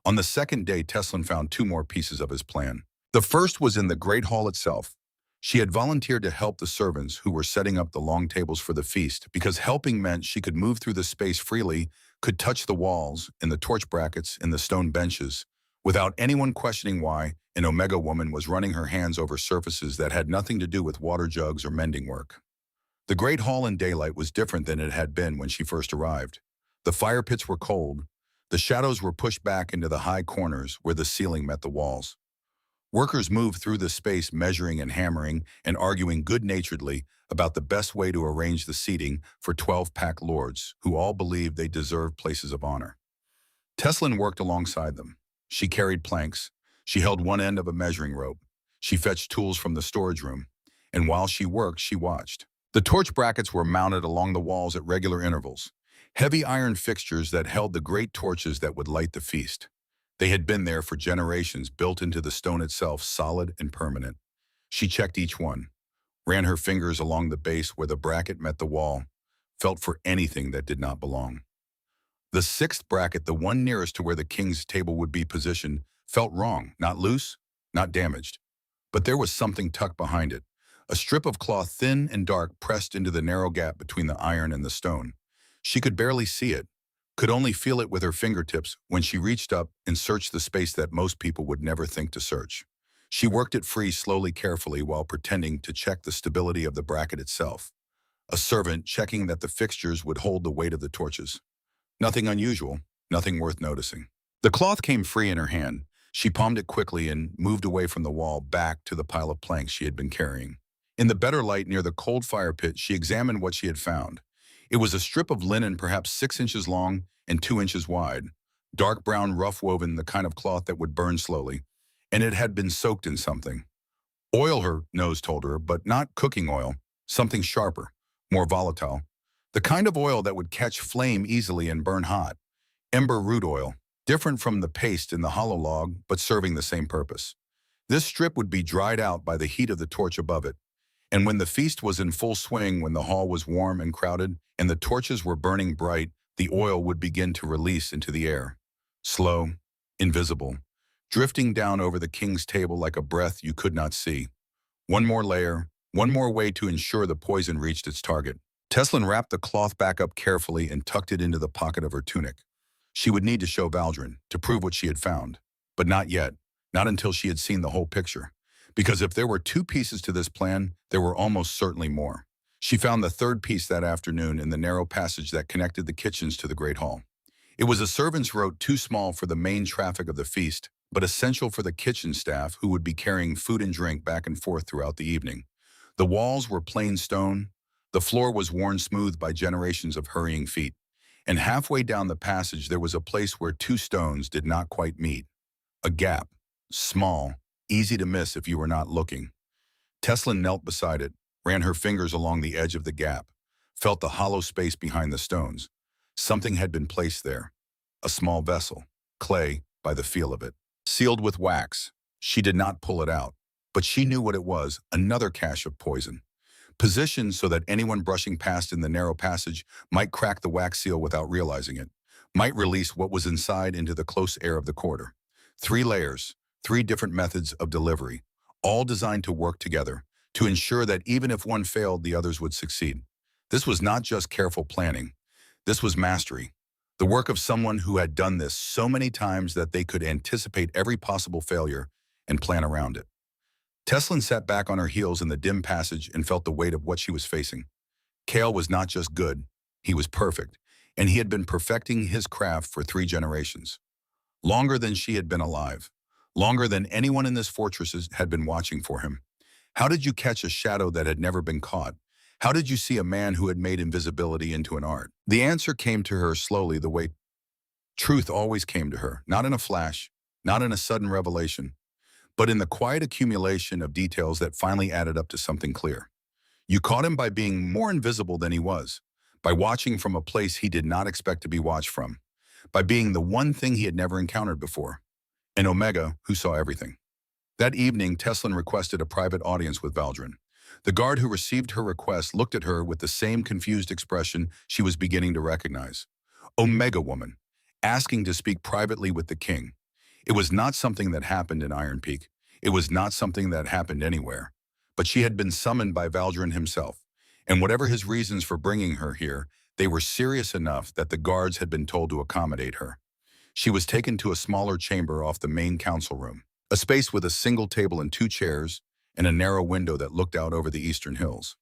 On the second day, Teslin found two more pieces of his plan. The first was in the great hall itself. She had volunteered to help the servants who were setting up the long tables for the feast, because helping meant she could move through the space freely, could touch the walls and the torch brackets and the stone benches, without anyone questioning why an Omega woman was running her hands over surfaces that had nothing to do with water jugs or mending work. The great hall in daylight was different than it had been when she first arrived. The fire pits were cold. The shadows were pushed back into the high corners where the ceiling met the walls. Workers moved through the space measuring and hammering and arguing good-naturedly about the best way to arrange the seating for 12-pack lords who all believed they deserved places of honor. Teslin worked alongside them. She carried planks. She held one end of a measuring rope. She fetched tools from the storage room. And while she worked, she watched. The torch brackets were mounted along the walls at regular intervals, heavy iron fixtures that held the great torches that would light the feast. They had been there for generations, built into the stone itself, solid and permanent. She checked each one, ran her fingers along the base where the bracket met the wall, felt for anything that did not belong. The sixth bracket, the one nearest to where the king's table would be positioned, felt wrong, not loose, not damaged. But there was something tucked behind it, a strip of cloth thin and dark pressed into the narrow gap between the iron and the stone. She could barely see it, could only feel it with her fingertips when she reached up and searched the space that most people would never think to search. She worked it free slowly, carefully, while pretending to check the stability of the bracket itself. A servant checking that the fixtures would hold the weight of the torches. Nothing unusual, nothing worth noticing. The cloth came free in her hand. She palmed it quickly and moved away from the wall back to the pile of planks she had been carrying. In the better light near the cold fire pit, she examined what she had found. It was a strip of linen perhaps 6 inches long and 2 inches wide, dark brown, rough woven, the kind of cloth that would burn slowly, and it had been soaked in something. Oil, her nose told her, but not cooking oil, something sharper, more volatile, the kind of oil that would catch flame easily and burn hot. Ember root oil, different from the paste in the hollow log, but serving the same purpose. This strip would be dried out by the heat of the torch above it, and when the feast was in full swing, when the hall was warm and crowded, and the torches were burning bright, the oil would begin to release into the air. Slow, invisible, drifting down over the king's table like a breath you could not see. One more layer, one more way to ensure the poison reached its target. Teslin wrapped the cloth back up carefully and tucked it into the pocket of her tunic. She would need to show Valdrin to prove what she had found. But not yet, not until she had seen the whole picture. Because if there were two pieces to this plan, there were almost certainly more. She found the third piece that afternoon in the narrow passage that connected the kitchens to the Great Hall. It was a servant's rote too small for the main traffic of the feast, but essential for the kitchen staff who would be carrying food and drink back and forth throughout the evening. The walls were plain stone, the floor was worn smooth by generations of hurrying feet, and halfway down the passage there was a place where two stones did not quite meet. A gap, small, easy to miss if you were not looking. Teslin knelt beside it, ran her fingers along the edge of the gap, felt the hollow space behind the stones. Something had been placed there. A small vessel, clay by the feel of it, sealed with wax. She did not pull it out, but she knew what it was, another cache of poison. Positioned so that anyone brushing past in the narrow passage might crack the wax seal without realizing it, might release what was inside into the close air of the corridor. 3 layers, 3 different methods of delivery, all designed to work together, to ensure that even if one failed, the others would succeed. This was not just careful planning. This was mastery. The work of someone who had done this so many times that they could anticipate every possible failure and plan around it. Teslin sat back on her heels in the dim passage and felt the weight of what she was facing. Kale was not just good, he was perfect, and he had been perfecting his craft for 3 generations. Longer than she had been alive. Longer than anyone in this fortress had been watching for him. How did you catch a shadow that had never been caught? How did you see a man who had made invisibility into an art? The answer came to her slowly the way truth always came to her, not in a flash, not in a sudden revelation, but in the quiet accumulation of details that finally added up to something clear. You caught him by being more invisible than he was, by watching from a place he did not expect to be watched from, by being the one thing he had never encountered before, an Omega who saw everything. That evening, Teslin requested a private audience with Valdrin. The guard who received her request looked at her with the same confused expression she was beginning to recognize. Omega woman, asking to speak privately with the king. It was not something that happened in Iron Peak. It was not something that happened anywhere. But she had been summoned by Valdrin himself, and whatever his reasons for bringing her here, they were serious enough that the guards had been told to accommodate her. She was taken to a smaller chamber off the main council room, a space with a single table and 2 chairs, and a narrow window that looked out over the eastern hills.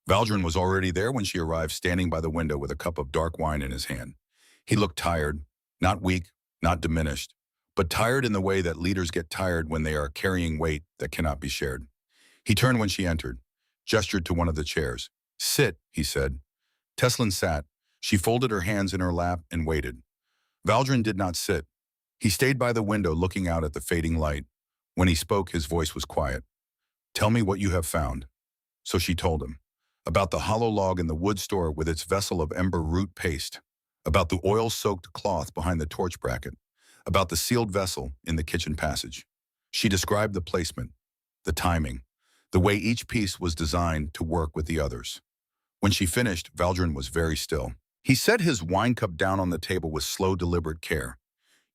Valdrin was already there when she arrived, standing by the window with a cup of dark wine in his hand. He looked tired, not weak, not diminished, but tired in the way that leaders get tired when they are carrying weight that cannot be shared. He turned when she entered, gestured to one of the chairs. "Sit," he said. Teslin sat. She folded her hands in her lap and waited. Valdrin did not sit. He stayed by the window looking out at the fading light. When he spoke, his voice was quiet. "Tell me what you have found." So she told him. About the hollow log in the wood store with its vessel of ember root paste. About the oil-soaked cloth behind the torch bracket. About the sealed vessel in the kitchen passage. She described the placement, the timing, the way each piece was designed to work with the others. When she finished, Valdrin was very still. He set his wine cup down on the table with slow, deliberate care.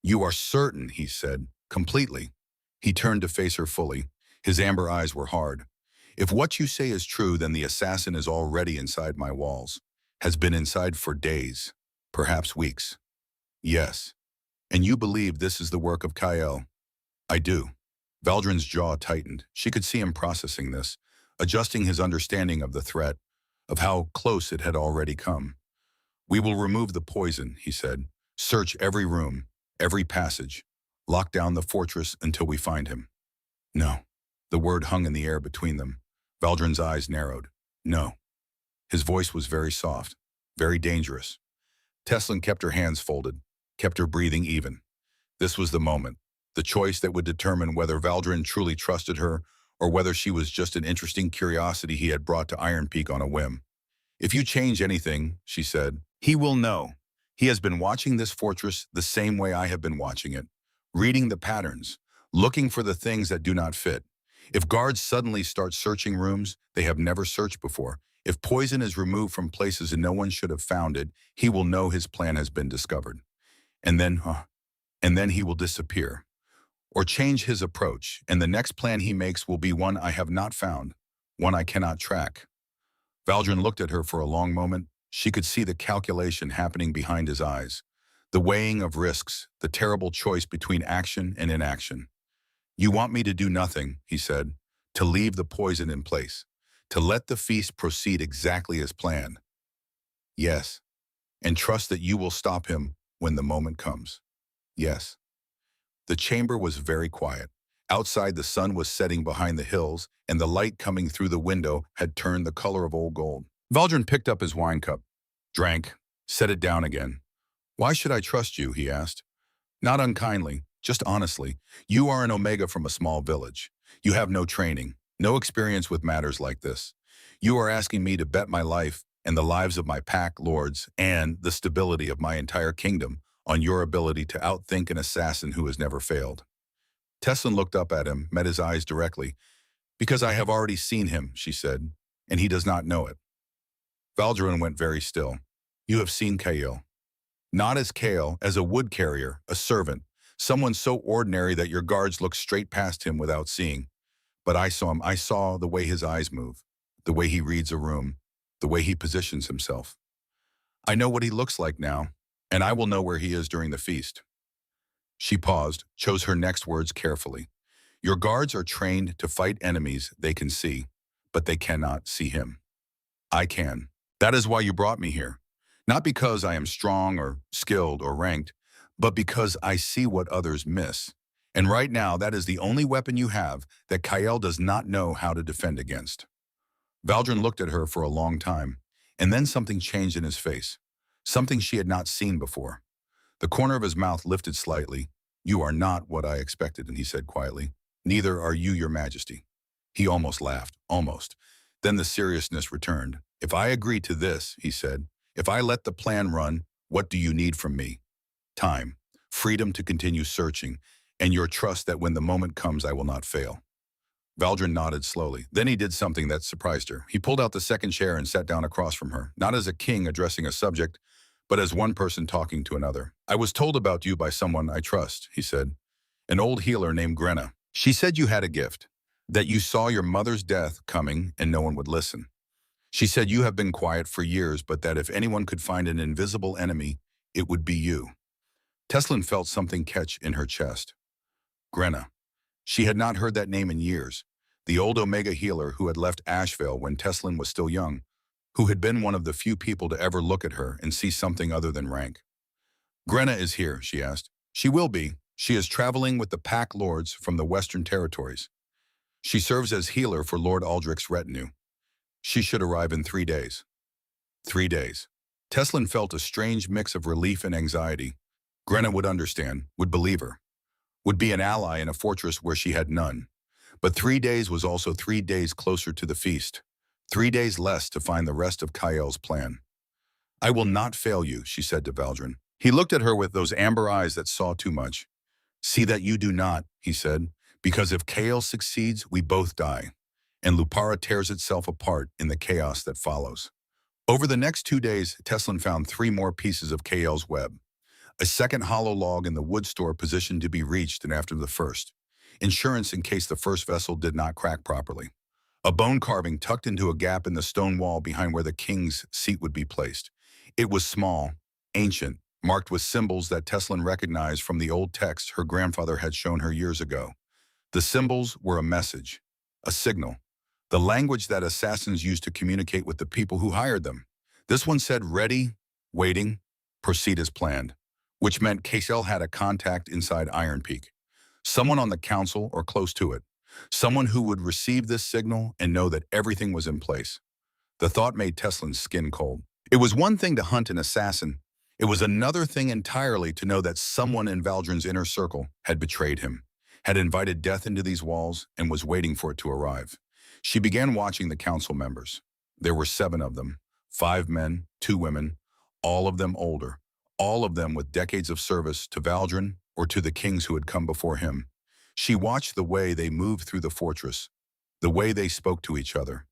"You are certain," he said, "completely." He turned to face her fully. His amber eyes were hard. "If what you say is true, then the assassin is already inside my walls. Has been inside for days, perhaps weeks." "Yes. And you believe this is the work of Kyle?" "I do." Valdrin's jaw tightened. She could see him processing this, adjusting his understanding of the threat, of how close it had already come. "We will remove the poison," he said. "Search every room, every passage. Lock down the fortress until we find him." "No." The word hung in the air between them. Valdrin's eyes narrowed. "No." His voice was very soft, very dangerous. Teslin kept her hands folded, kept her breathing even. This was the moment, the choice that would determine whether Valdrin truly trusted her or whether she was just an interesting curiosity he had brought to Iron Peak on a whim. "If you change anything," she said, "he will know. He has been watching this fortress the same way I have been watching it, reading the patterns, looking for the things that do not fit. If guards suddenly start searching rooms they have never searched before, if poison is removed from places and no one should have found it, he will know his plan has been discovered. And then he will disappear. Or change his approach, and the next plan he makes will be one I have not found, one I cannot track." Valdrin looked at her for a long moment. She could see the calculation happening behind his eyes. The weighing of risks, the terrible choice between action and inaction. You want me to do nothing, he said, to leave the poison in place, to let the feast proceed exactly as planned. Yes, and trust that you will stop him when the moment comes. Yes. The chamber was very quiet. Outside, the sun was setting behind the hills, and the light coming through the window had turned the color of old gold. Valdrin picked up his wine cup, drank, set it down again. Why should I trust you, he asked. Not unkindly, just honestly. You are an Omega from a small village. You have no training, no experience with matters like this. You are asking me to bet my life and the lives of my pack lords and the stability of my entire kingdom on your ability to outthink an assassin who has never failed. Tessin looked up at him, met his eyes directly. Because I have already seen him, she said, and he does not know it. Valdrin went very still. You have seen Kael. Not as Kael, as a wood carrier, a servant, someone so ordinary that your guards look straight past him without seeing. But I saw him. I saw the way his eyes move, the way he reads a room, the way he positions himself. I know what he looks like now, and I will know where he is during the feast. She paused, chose her next words carefully. Your guards are trained to fight enemies they can see, but they cannot see him. I can. That is why you brought me here. Not because I am strong or skilled or ranked, but because I see what others miss. And right now, that is the only weapon you have that Kael does not know how to defend against. Valdrin looked at her for a long time, and then something changed in his face, something she had not seen before. The corner of his mouth lifted slightly. You are not what I expected, and he said quietly. Neither are you, your majesty. He almost laughed, almost. Then the seriousness returned. If I agree to this, he said, if I let the plan run, what do you need from me? Time, freedom to continue searching, and your trust that when the moment comes, I will not fail. Valdrin nodded slowly. Then he did something that surprised her. He pulled out the second chair and sat down across from her, not as a king addressing a subject, but as one person talking to another. I was told about you by someone I trust, he said, an old healer named Grenna. She said you had a gift, that you saw your mother's death coming and no one would listen. She said you have been quiet for years, but that if anyone could find an invisible enemy, it would be you. Teslin felt something catch in her chest. Grenna. She had not heard that name in years. The old Omega healer who had left Asheville when Teslin was still young, who had been one of the few people to ever look at her and see something other than rank. Grenna is here, she asked. She will be. She is traveling with the pack lords from the Western Territories. She serves as healer for Lord Aldrich's retinue. She should arrive in 3 days. 3 days. Teslin felt a strange mix of relief and anxiety. Grenna would understand, would believe her, would be an ally in a fortress where she had none. But 3 days was also 3 days closer to the feast, 3 days less to find the rest of Kael's plan. I will not fail you, she said to Valdrin. He looked at her with those amber eyes that saw too much. See that you do not, he said, because if Kael succeeds, we both die, and Lupara tears itself apart in the chaos that follows. Over the next 2 days, Teslin found 3 more pieces of Kael's web. A second hollow log in the wood store positioned to be reached and after the first. Insurance in case the first vessel did not crack properly. A bone carving tucked into a gap in the stone wall behind where the king's seat would be placed. It was small, ancient, marked with symbols that Teslin recognized from the old text her grandfather had shown her years ago. The symbols were a message, a signal, the language that assassins used to communicate with the people who hired them. This one said ready, waiting, proceed as planned, which meant Kael had a contact inside Iron Peak. Someone on the council or close to it. Someone who would receive this signal and know that everything was in place. The thought made Teslin's skin cold. It was one thing to hunt an assassin. It was another thing entirely to know that someone in Valdrin's inner circle had betrayed him, had invited death into these walls, and was waiting for it to arrive. She began watching the council members. There were 7 of them, 5 men, 2 women, all of them older, all of them with decades of service to Valdrin or to the kings who had come before him. She watched the way they moved through the fortress, the way they spoke to each other,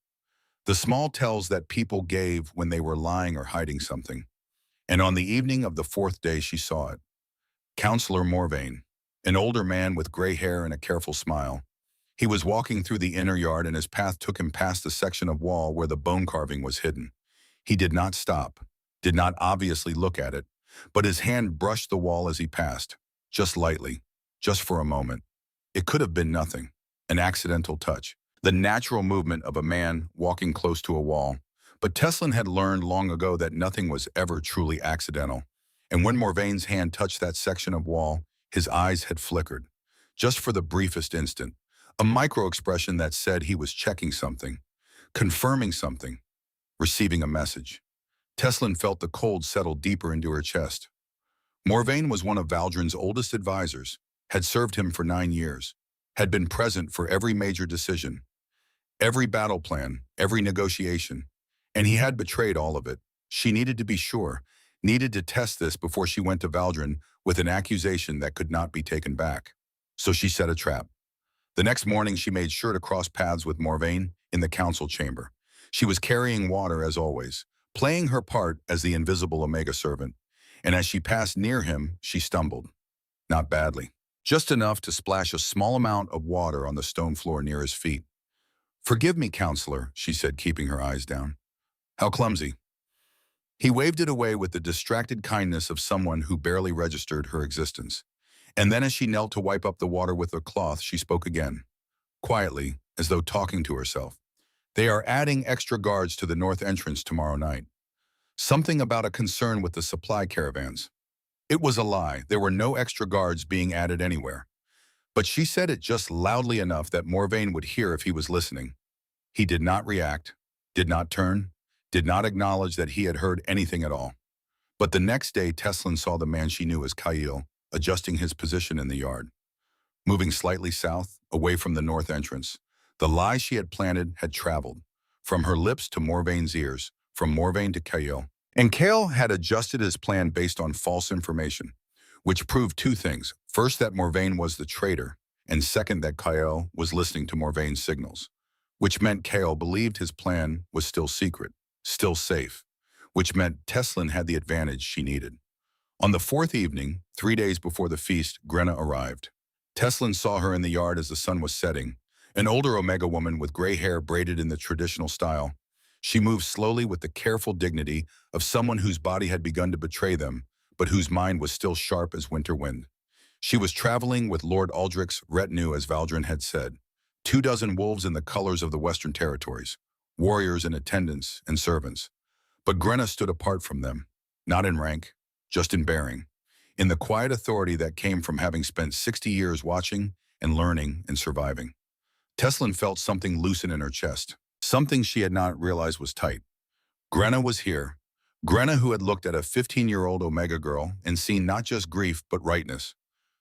the small tells that people gave when they were lying or hiding something. And on the evening of the 4th day she saw it. Councillor Morvain, an older man with gray hair and a careful smile. He was walking through the inner yard and his path took him past the section of wall where the bone carving was hidden. He did not stop, did not obviously look at it, but his hand brushed the wall as he passed, just lightly, just for a moment. It could have been nothing, an accidental touch, the natural movement of a man walking close to a wall. But Teslin had learned long ago that nothing was ever truly accidental. And when Morvain's hand touched that section of wall, his eyes had flickered, just for the briefest instant, a micro-expression that said he was checking something, confirming something, receiving a message. Teslin felt the cold settle deeper into her chest. Morvain was one of Valdrin's oldest advisors, had served him for 9 years, had been present for every major decision, every battle plan, every negotiation, and he had betrayed all of it. She needed to be sure, needed to test this before she went to Valdrin with an accusation that could not be taken back. So she set a trap. The next morning she made sure to cross paths with Morvain in the council chamber. She was carrying water as always, playing her part as the invisible Omega servant, and as she passed near him, she stumbled. Not badly. Just enough to splash a small amount of water on the stone floor near his feet. "Forgive me, counselor," she said, keeping her eyes down. "How clumsy." He waved it away with the distracted kindness of someone who barely registered her existence. And then as she knelt to wipe up the water with a cloth, she spoke again, quietly, as though talking to herself. "They are adding extra guards to the north entrance tomorrow night. Something about a concern with the supply caravans." It was a lie. There were no extra guards being added anywhere. But she said it just loudly enough that Morvain would hear if he was listening. He did not react, did not turn, did not acknowledge that he had heard anything at all. But the next day, Teslin saw the man she knew as Kyle adjusting his position in the yard, moving slightly south, away from the north entrance. The lie she had planted had traveled, from her lips to Morvain's ears, from Morvain to Kyle. And Kale had adjusted his plan based on false information, which proved two things. First, that Morvain was the traitor, and second, that Kyle was listening to Morvain's signals, which meant Kale believed his plan was still secret, still safe, which meant Teslin had the advantage she needed. On the fourth evening, 3 days before the feast, Grenna arrived. Teslin saw her in the yard as the sun was setting, an older Omega woman with gray hair braided in the traditional style. She moved slowly with the careful dignity of someone whose body had begun to betray them, but whose mind was still sharp as winter wind. She was traveling with Lord Aldrich's retinue, as Valdrin had said, 24 wolves in the colors of the Western Territories, warriors in attendance and servants. But Grenna stood apart from them, not in rank, just in bearing, in the quiet authority that came from having spent 60 years watching and learning and surviving. Teslin felt something loosen in her chest, something she had not realized was tight. Grenna was here. Grenna, who had looked at a 15-year-old Omega girl and seen not just grief but rightness,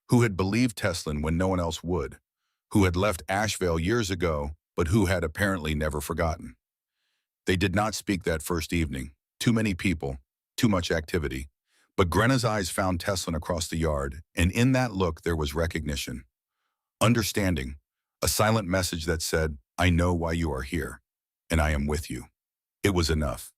who had believed Teslin when no one else would, who had left Asheville years ago but who had apparently never forgotten. They did not speak that first evening. Too many people, too much activity. But Grenna's eyes found Teslin across the yard, and in that look there was recognition, understanding, a silent message that said, "I know why you are here, and I am with you." It was enough.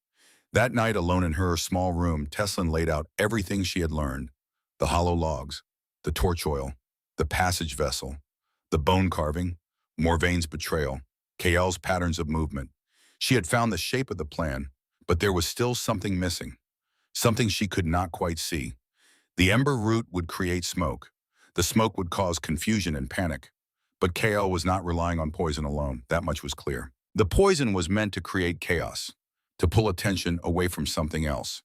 That night, alone in her small room, Teslin laid out everything she had learned: the hollow logs, the torch oil, the passage vessel, the bone carving, Morvain's betrayal, Kael's patterns of movement. She had found the shape of the plan, but there was still something missing, something she could not quite see. The ember root would create smoke. The smoke would cause confusion and panic. But Kael was not relying on poison alone, that much was clear. The poison was meant to create chaos, to pull attention away from something else.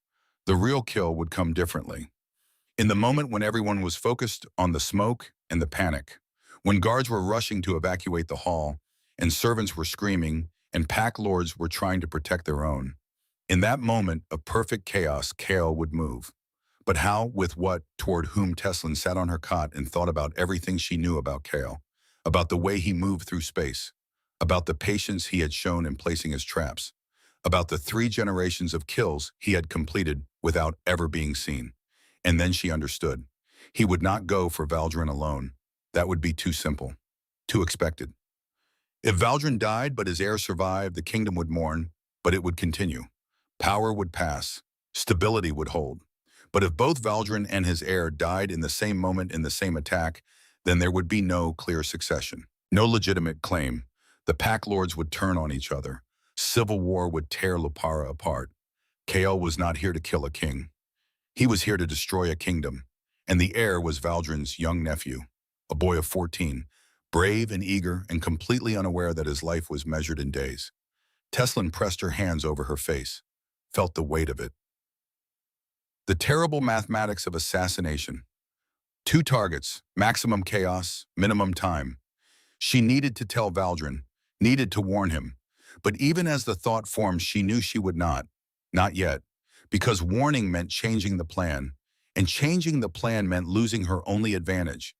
The real kill would come differently. In the moment when everyone was focused on the smoke and the panic, when guards were rushing to evacuate the hall, and servants were screaming, and pack lords were trying to protect their own. In that moment of perfect chaos, Kael would move. But how, with what, toward whom? Teslin sat on her cot and thought about everything she knew about Kael, about the way he moved through space, about the patience he had shown in placing his traps, about the 3 generations of kills he had completed without ever being seen. And then she understood. He would not go for Valdrin alone. That would be too simple, too expected. If Valdrin died but his heir survived, the kingdom would mourn, but it would continue. Power would pass, stability would hold. But if both Valdrin and his heir died in the same moment in the same attack, then there would be no clear succession, no legitimate claim. The pack lords would turn on each other. Civil war would tear Lupara apart. Kael was not here to kill a king. He was here to destroy a kingdom, and the heir was Valdrin's young nephew, a boy of 14, brave and eager and completely unaware that his life was measured in days. Teslin pressed her hands over her face, felt the weight of it. The terrible mathematics of assassination. 2 targets, maximum chaos, minimum time. She needed to tell Valdrin, needed to warn him. But even as the thought formed, she knew she would not. Not yet. Because warning meant changing the plan. And changing the plan meant losing her only advantage.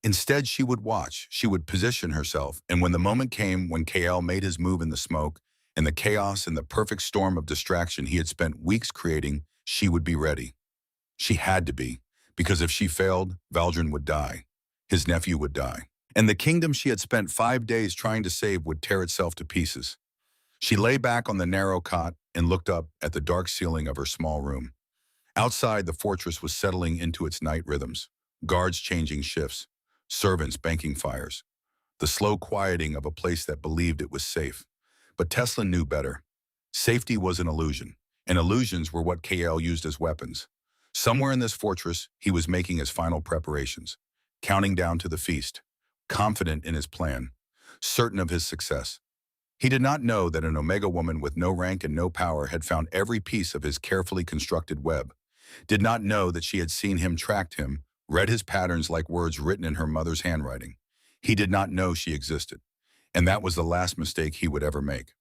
Instead, she would watch, she would position herself, and when the moment came when KL made his move in the smoke, and the chaos and the perfect storm of distraction he had spent weeks creating, she would be ready. She had to be, because if she failed, Valdrin would die. His nephew would die. And the kingdom she had spent 5 days trying to save would tear itself to pieces. She lay back on the narrow cot and looked up at the dark ceiling of her small room. Outside, the fortress was settling into its night rhythms, guards changing shifts, servants banking fires, the slow quieting of a place that believed it was safe. But Tesla knew better. Safety was an illusion, and illusions were what KL used as weapons. Somewhere in this fortress, he was making his final preparations, counting down to the feast, confident in his plan, certain of his success. He did not know that an Omega woman with no rank and no power had found every piece of his carefully constructed web, did not know that she had seen him, tracked him, read his patterns like words written in her mother's handwriting. He did not know she existed, and that was the last mistake he would ever make.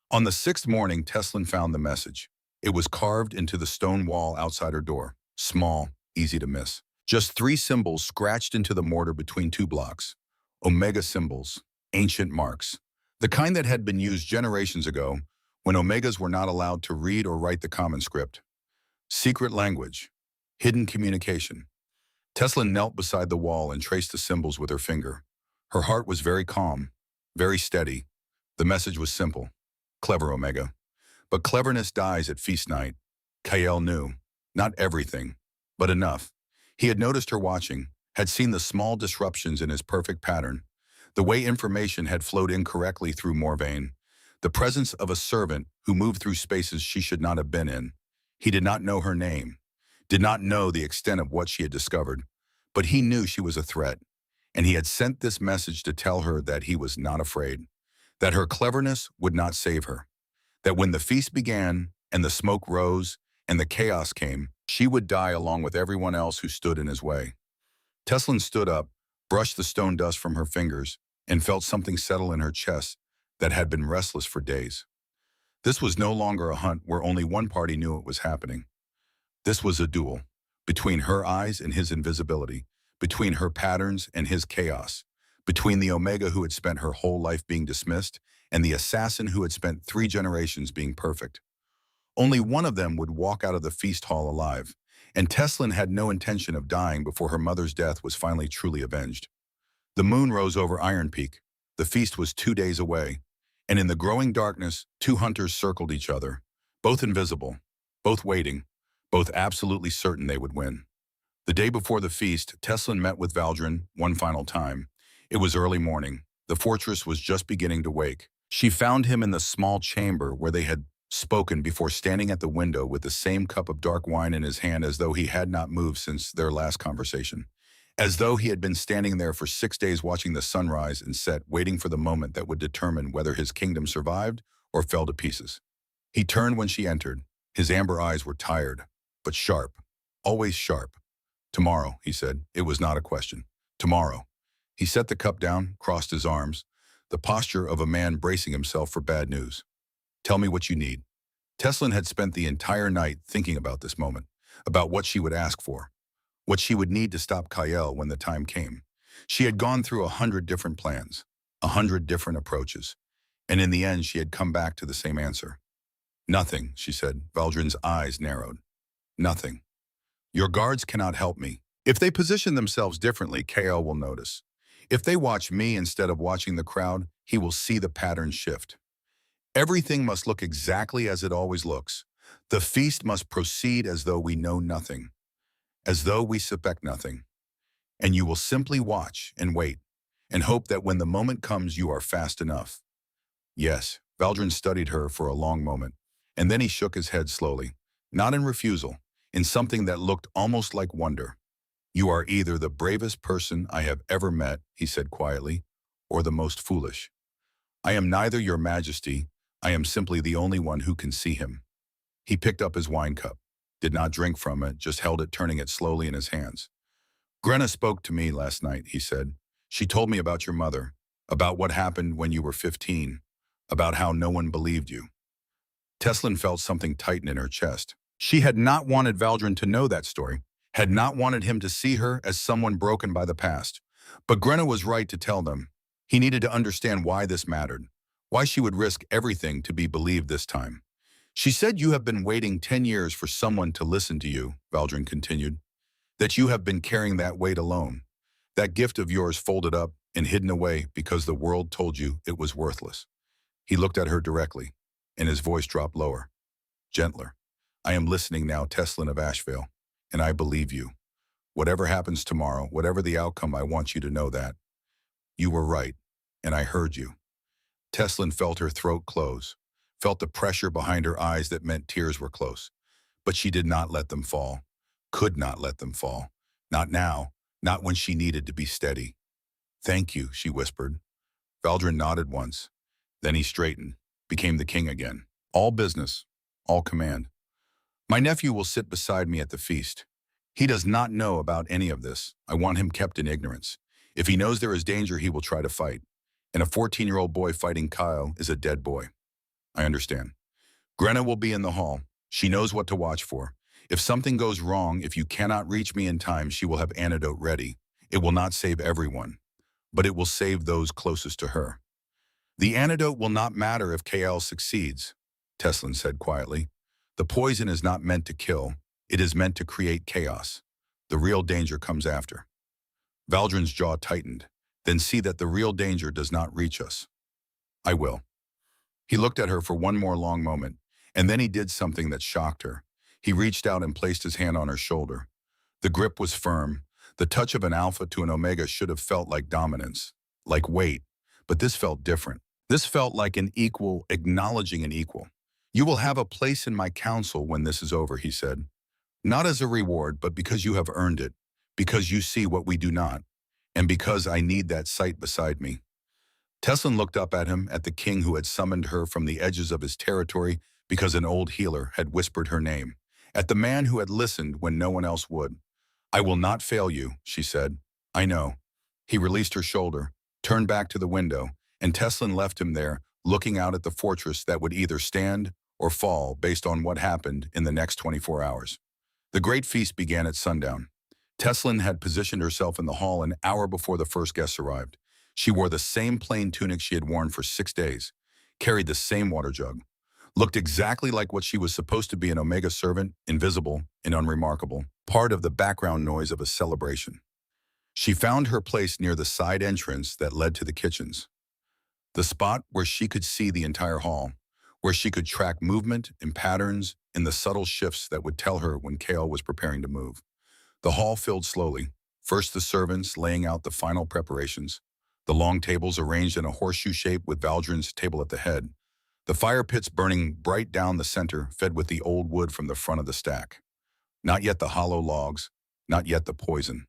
On the 6th morning, Teslin found the message. It was carved into the stone wall outside her door, small, easy to miss. Just 3 symbols scratched into the mortar between 2 blocks. Omega symbols, ancient marks, the kind that had been used generations ago when Omegas were not allowed to read or write the common script. Secret language, hidden communication. Teslin knelt beside the wall and traced the symbols with her finger. Her heart was very calm, very steady. The message was simple. Clever, Omega. But cleverness dies at feast night. Kael knew. Not everything, but enough. He had noticed her watching, had seen the small disruptions in his perfect pattern, the way information had flowed incorrectly through Morvain, the presence of a servant who moved through spaces she should not have been in. He did not know her name, did not know the extent of what she had discovered, but he knew she was a threat, and he had sent this message to tell her that he was not afraid, that her cleverness would not save her, that when the feast began and the smoke rose and the chaos came, she would die along with everyone else who stood in his way. Teslin stood up, brushed the stone dust from her fingers, and felt something settle in her chest that had been restless for days. This was no longer a hunt where only one party knew it was happening. This was a duel, between her eyes and his invisibility, between her patterns and his chaos, between the Omega who had spent her whole life being dismissed and the assassin who had spent 3 generations being perfect. Only one of them would walk out of the feast hall alive, and Teslin had no intention of dying before her mother's death was finally truly avenged. The moon rose over Iron Peak. The feast was 2 days away, and in the growing darkness, 2 hunters circled each other, both invisible, both waiting, both absolutely certain they would win. The day before the feast, Teslin met with Valdrin one final time. It was early morning. The fortress was just beginning to wake. She found him in the small chamber where they had spoken before, standing at the window with the same cup of dark wine in his hand, as though he had not moved since their last conversation. As though he had been standing there for 6 days watching the sun rise and set, waiting for the moment that would determine whether his kingdom survived or fell to pieces. He turned when she entered. His amber eyes were tired, but sharp, always sharp. Tomorrow, he said. It was not a question. Tomorrow. He set the cup down, crossed his arms, the posture of a man bracing himself for bad news. Tell me what you need. Teslin had spent the entire night thinking about this moment, about what she would ask for, what she would need to stop Kael when the time came. She had gone through 100 different plans, 100 different approaches, and in the end she had come back to the same answer. Nothing, she said. Valdrin's eyes narrowed. Nothing. Your guards cannot help me. If they position themselves differently, Kael will notice. If they watch me instead of watching the crowd, he will see the pattern shift. Everything must look exactly as it always looks. The feast must proceed as though we know nothing, as though we suspect nothing. And you will simply watch and wait, and hope that when the moment comes you are fast enough. Yes, Valdrin studied her for a long moment, and then he shook his head slowly, not in refusal. in something that looked almost like wonder. "You are either the bravest person I have ever met," he said quietly, "or the most foolish. I am neither, your majesty. I am simply the only one who can see him." He picked up his wine cup, did not drink from it, just held it, turning it slowly in his hands. "Grenna spoke to me last night," he said. "She told me about your mother, about what happened when you were 15, about how no one believed you." Teslin felt something tighten in her chest. She had not wanted Valdrin to know that story, had not wanted him to see her as someone broken by the past. But Grenna was right to tell them. He needed to understand why this mattered, why she would risk everything to be believed this time. "She said you have been waiting 10 years for someone to listen to you," Valdrin continued, "that you have been carrying that weight alone, that gift of yours folded up and hidden away because the world told you it was worthless." He looked at her directly, and his voice dropped lower, gentler. "I am listening now, Teslin of Asheville, and I believe you. Whatever happens tomorrow, whatever the outcome, I want you to know that. You were right, and I heard you." Teslin felt her throat close, felt the pressure behind her eyes that meant tears were close. But she did not let them fall, could not let them fall. Not now, not when she needed to be steady. "Thank you," she whispered. Valdrin nodded once. Then he straightened, became the king again. "All business, all command. My nephew will sit beside me at the feast. He does not know about any of this. I want him kept in ignorance. If he knows there is danger, he will try to fight. And a 14-year-old boy fighting Kyle is a dead boy." "I understand." "Grenna will be in the hall. She knows what to watch for. If something goes wrong, if you cannot reach me in time, she will have antidote ready. It will not save everyone, but it will save those closest to her." "The antidote will not matter if KL succeeds," Teslin said quietly. "The poison is not meant to kill. It is meant to create chaos. The real danger comes after." Valdrin's jaw tightened. "Then see that the real danger does not reach us." "I will." He looked at her for one more long moment, and then he did something that shocked her. He reached out and placed his hand on her shoulder. The grip was firm. The touch of an alpha to an omega should have felt like dominance, like weight, but this felt different. This felt like an equal acknowledging an equal. "You will have a place in my council when this is over," he said. "Not as a reward, but because you have earned it, because you see what we do not, and because I need that sight beside me." Teslin looked up at him, at the king who had summoned her from the edges of his territory because an old healer had whispered her name, at the man who had listened when no one else would. "I will not fail you," she said. "I know." He released her shoulder, turned back to the window, and Teslin left him there, looking out at the fortress that would either stand or fall based on what happened in the next 24 hours. The great feast began at sundown. Teslin had positioned herself in the hall an hour before the first guests arrived. She wore the same plain tunic she had worn for 6 days, carried the same water jug, looked exactly like what she was supposed to be, an Omega servant, invisible and unremarkable, part of the background noise of a celebration. She found her place near the side entrance that led to the kitchens, the spot where she could see the entire hall, where she could track movement and patterns and the subtle shifts that would tell her when Kale was preparing to move. The hall filled slowly, first the servants laying out the final preparations, the long tables arranged in a horseshoe shape with Valdrin's table at the head, the fire pits burning bright down the center, fed with the old wood from the front of the stack. Not yet the hollow logs, not yet the poison.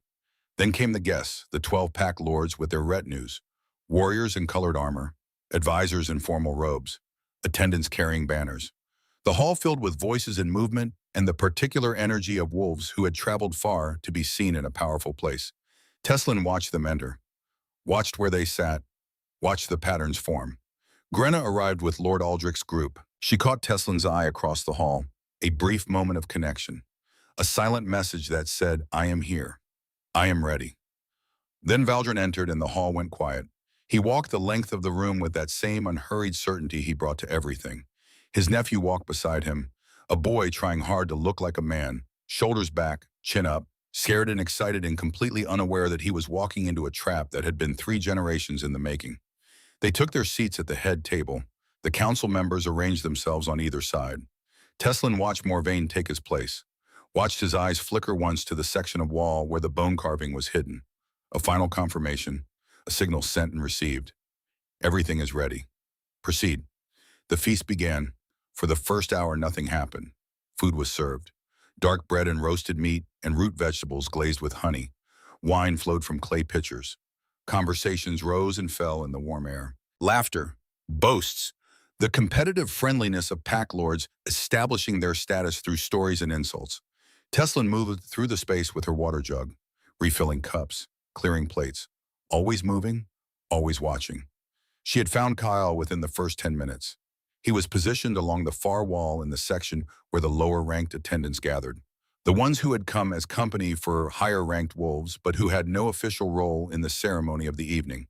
Then came the guests, the 12-pack lords with their retinues, warriors in colored armor, advisors in formal robes, attendants carrying banners. The hall filled with voices and movement and the particular energy of wolves who had traveled far to be seen in a powerful place. Teslin watched them enter, watched where they sat, watched the patterns form. Grenna arrived with Lord Aldrich's group. She caught Teslin's eye across the hall, a brief moment of connection, a silent message that said, "I am here. I am ready." Then Valdrin entered and the hall went quiet. He walked the length of the room with that same unhurried certainty he brought to everything. His nephew walked beside him, a boy trying hard to look like a man, shoulders back, chin up, scared and excited and completely unaware that he was walking into a trap that had been 3 generations in the making. They took their seats at the head table. The council members arranged themselves on either side. Teslin watched Morvain take his place, watched his eyes flicker once to the section of wall where the bone carving was hidden. A final confirmation, a signal sent and received. "Everything is ready. Proceed." The feast began. For the first hour, nothing happened. Food was served. Dark bread and roasted meat and root vegetables glazed with honey. Wine flowed from clay pitchers. Conversations rose and fell in the warm air. Laughter, boasts, the competitive friendliness of pack lords establishing their status through stories and insults. Teslin moved through the space with her water jug, refilling cups, clearing plates, always moving, always watching. She had found Kyle within the first 10 minutes. He was positioned along the far wall in the section where the lower-ranked attendants gathered. The ones who had come as company for higher-ranked wolves, but who had no official role in the ceremony of the evening.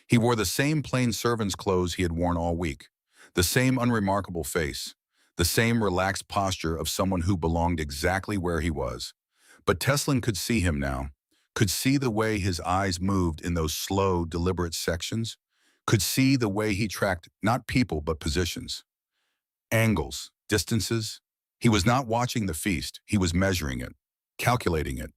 He wore the same plain servant's clothes he had worn all week, the same unremarkable face, the same relaxed posture of someone who belonged exactly where he was. But Teslin could see him now, could see the way his eyes moved in those slow, deliberate sections, could see the way he tracked not people but positions, angles, distances. He was not watching the feast, he was measuring it, calculating it,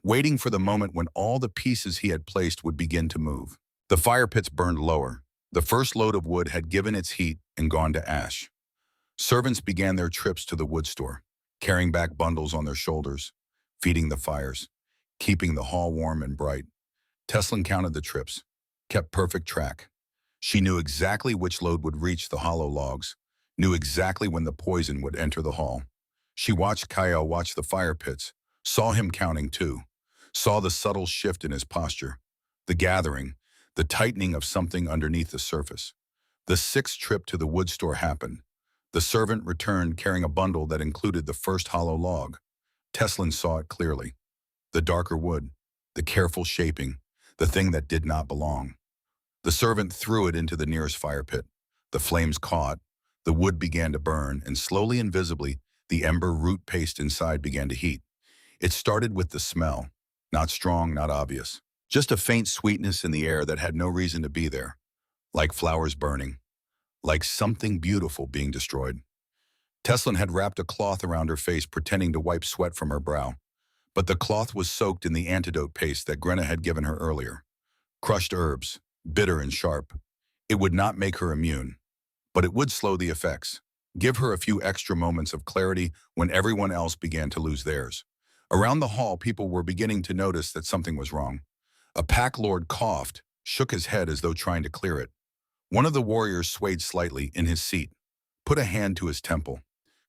waiting for the moment when all the pieces he had placed would begin to move. The fire pits burned lower. The first load of wood had given its heat and gone to ash. Servants began their trips to the wood store, carrying back bundles on their shoulders, feeding the fires, keeping the hall warm and bright. Teslin counted the trips, kept perfect track. She knew exactly which load would reach the hollow logs, knew exactly when the poison would enter the hall. She watched Kyle watch the fire pits, saw him counting too, saw the subtle shift in his posture, the gathering, the tightening of something underneath the surface. The sixth trip to the wood store happened. The servant returned carrying a bundle that included the first hollow log. Teslin saw it clearly. The darker wood, the careful shaping, the thing that did not belong. The servant threw it into the nearest fire pit. The flames caught, the wood began to burn, and slowly and visibly, the ember root paste inside began to heat. It started with the smell, not strong, not obvious. Just a faint sweetness in the air that had no reason to be there, like flowers burning, like something beautiful being destroyed. Teslin had wrapped a cloth around her face, pretending to wipe sweat from her brow. But the cloth was soaked in the antidote paste that Grenna had given her earlier. Crushed herbs, bitter and sharp. It would not make her immune, but it would slow the effects, give her a few extra moments of clarity when everyone else began to lose theirs. Around the hall, people were beginning to notice that something was wrong. A pack lord coughed, shook his head as though trying to clear it. One of the warriors swayed slightly in his seat, put a hand to his temple.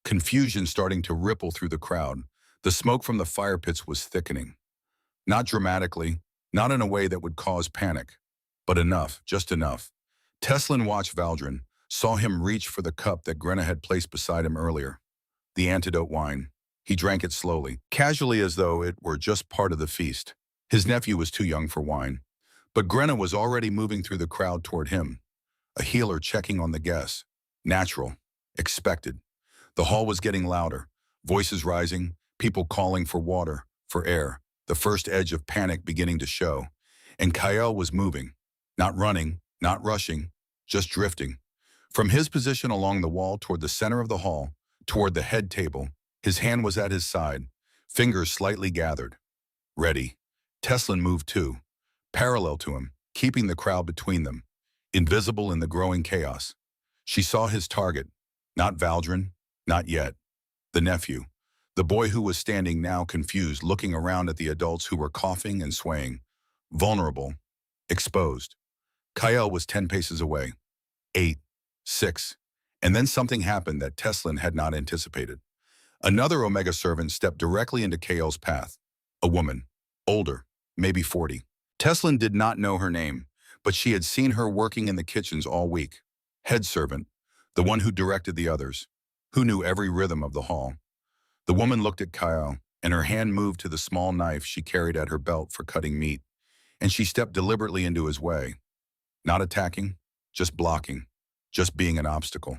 Confusion starting to ripple through the crowd. The smoke from the fire pits was thickening. Not dramatically, not in a way that would cause panic, but enough, just enough. Teslin watched Valdrin, saw him reach for the cup that Grenna had placed beside him earlier. The antidote wine. He drank it slowly, casually as though it were just part of the feast. His nephew was too young for wine, but Grenna was already moving through the crowd toward him. A healer checking on the guests. Natural, expected. The hall was getting louder, voices rising, people calling for water, for air, the first edge of panic beginning to show. And Kyle was moving, not running, not rushing, just drifting. From his position along the wall toward the center of the hall, toward the head table, his hand was at his side, fingers slightly gathered. Ready. Teslin moved too, parallel to him, keeping the crowd between them, invisible in the growing chaos. She saw his target, not Valdrin, not yet. The nephew, the boy who was standing now confused, looking around at the adults who were coughing and swaying, vulnerable, exposed. Kyle was 10 paces away, 8, 6, and then something happened that Teslin had not anticipated. Another Omega servant stepped directly into Kyle's path, a woman, older, maybe 40. Teslin did not know her name, but she had seen her working in the kitchens all week. Head servant, the one who directed the others, who knew every rhythm of the hall. The woman looked at Kyle, and her hand moved to the small knife she carried at her belt for cutting meat, and she stepped deliberately into his way. Not attacking, just blocking, just being an obstacle.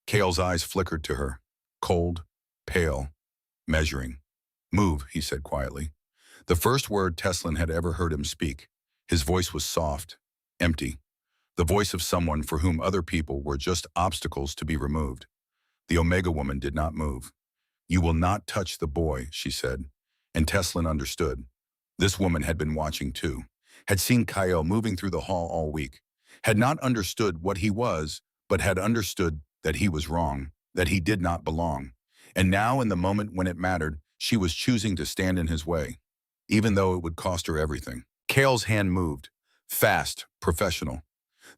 Kyle's eyes flickered to her, cold, pale, measuring. Move, he said quietly. The first word Teslin had ever heard him speak. His voice was soft, empty, the voice of someone for whom other people were just obstacles to be removed. The Omega woman did not move. You will not touch the boy, she said, and Teslin understood. This woman had been watching too, had seen Kyle moving through the hall all week, had not understood what he was, but had understood that he was wrong, that he did not belong. And now, in the moment when it mattered, She was choosing to stand in his way, even though it would cost her everything. Kale's hand moved, fast, professional.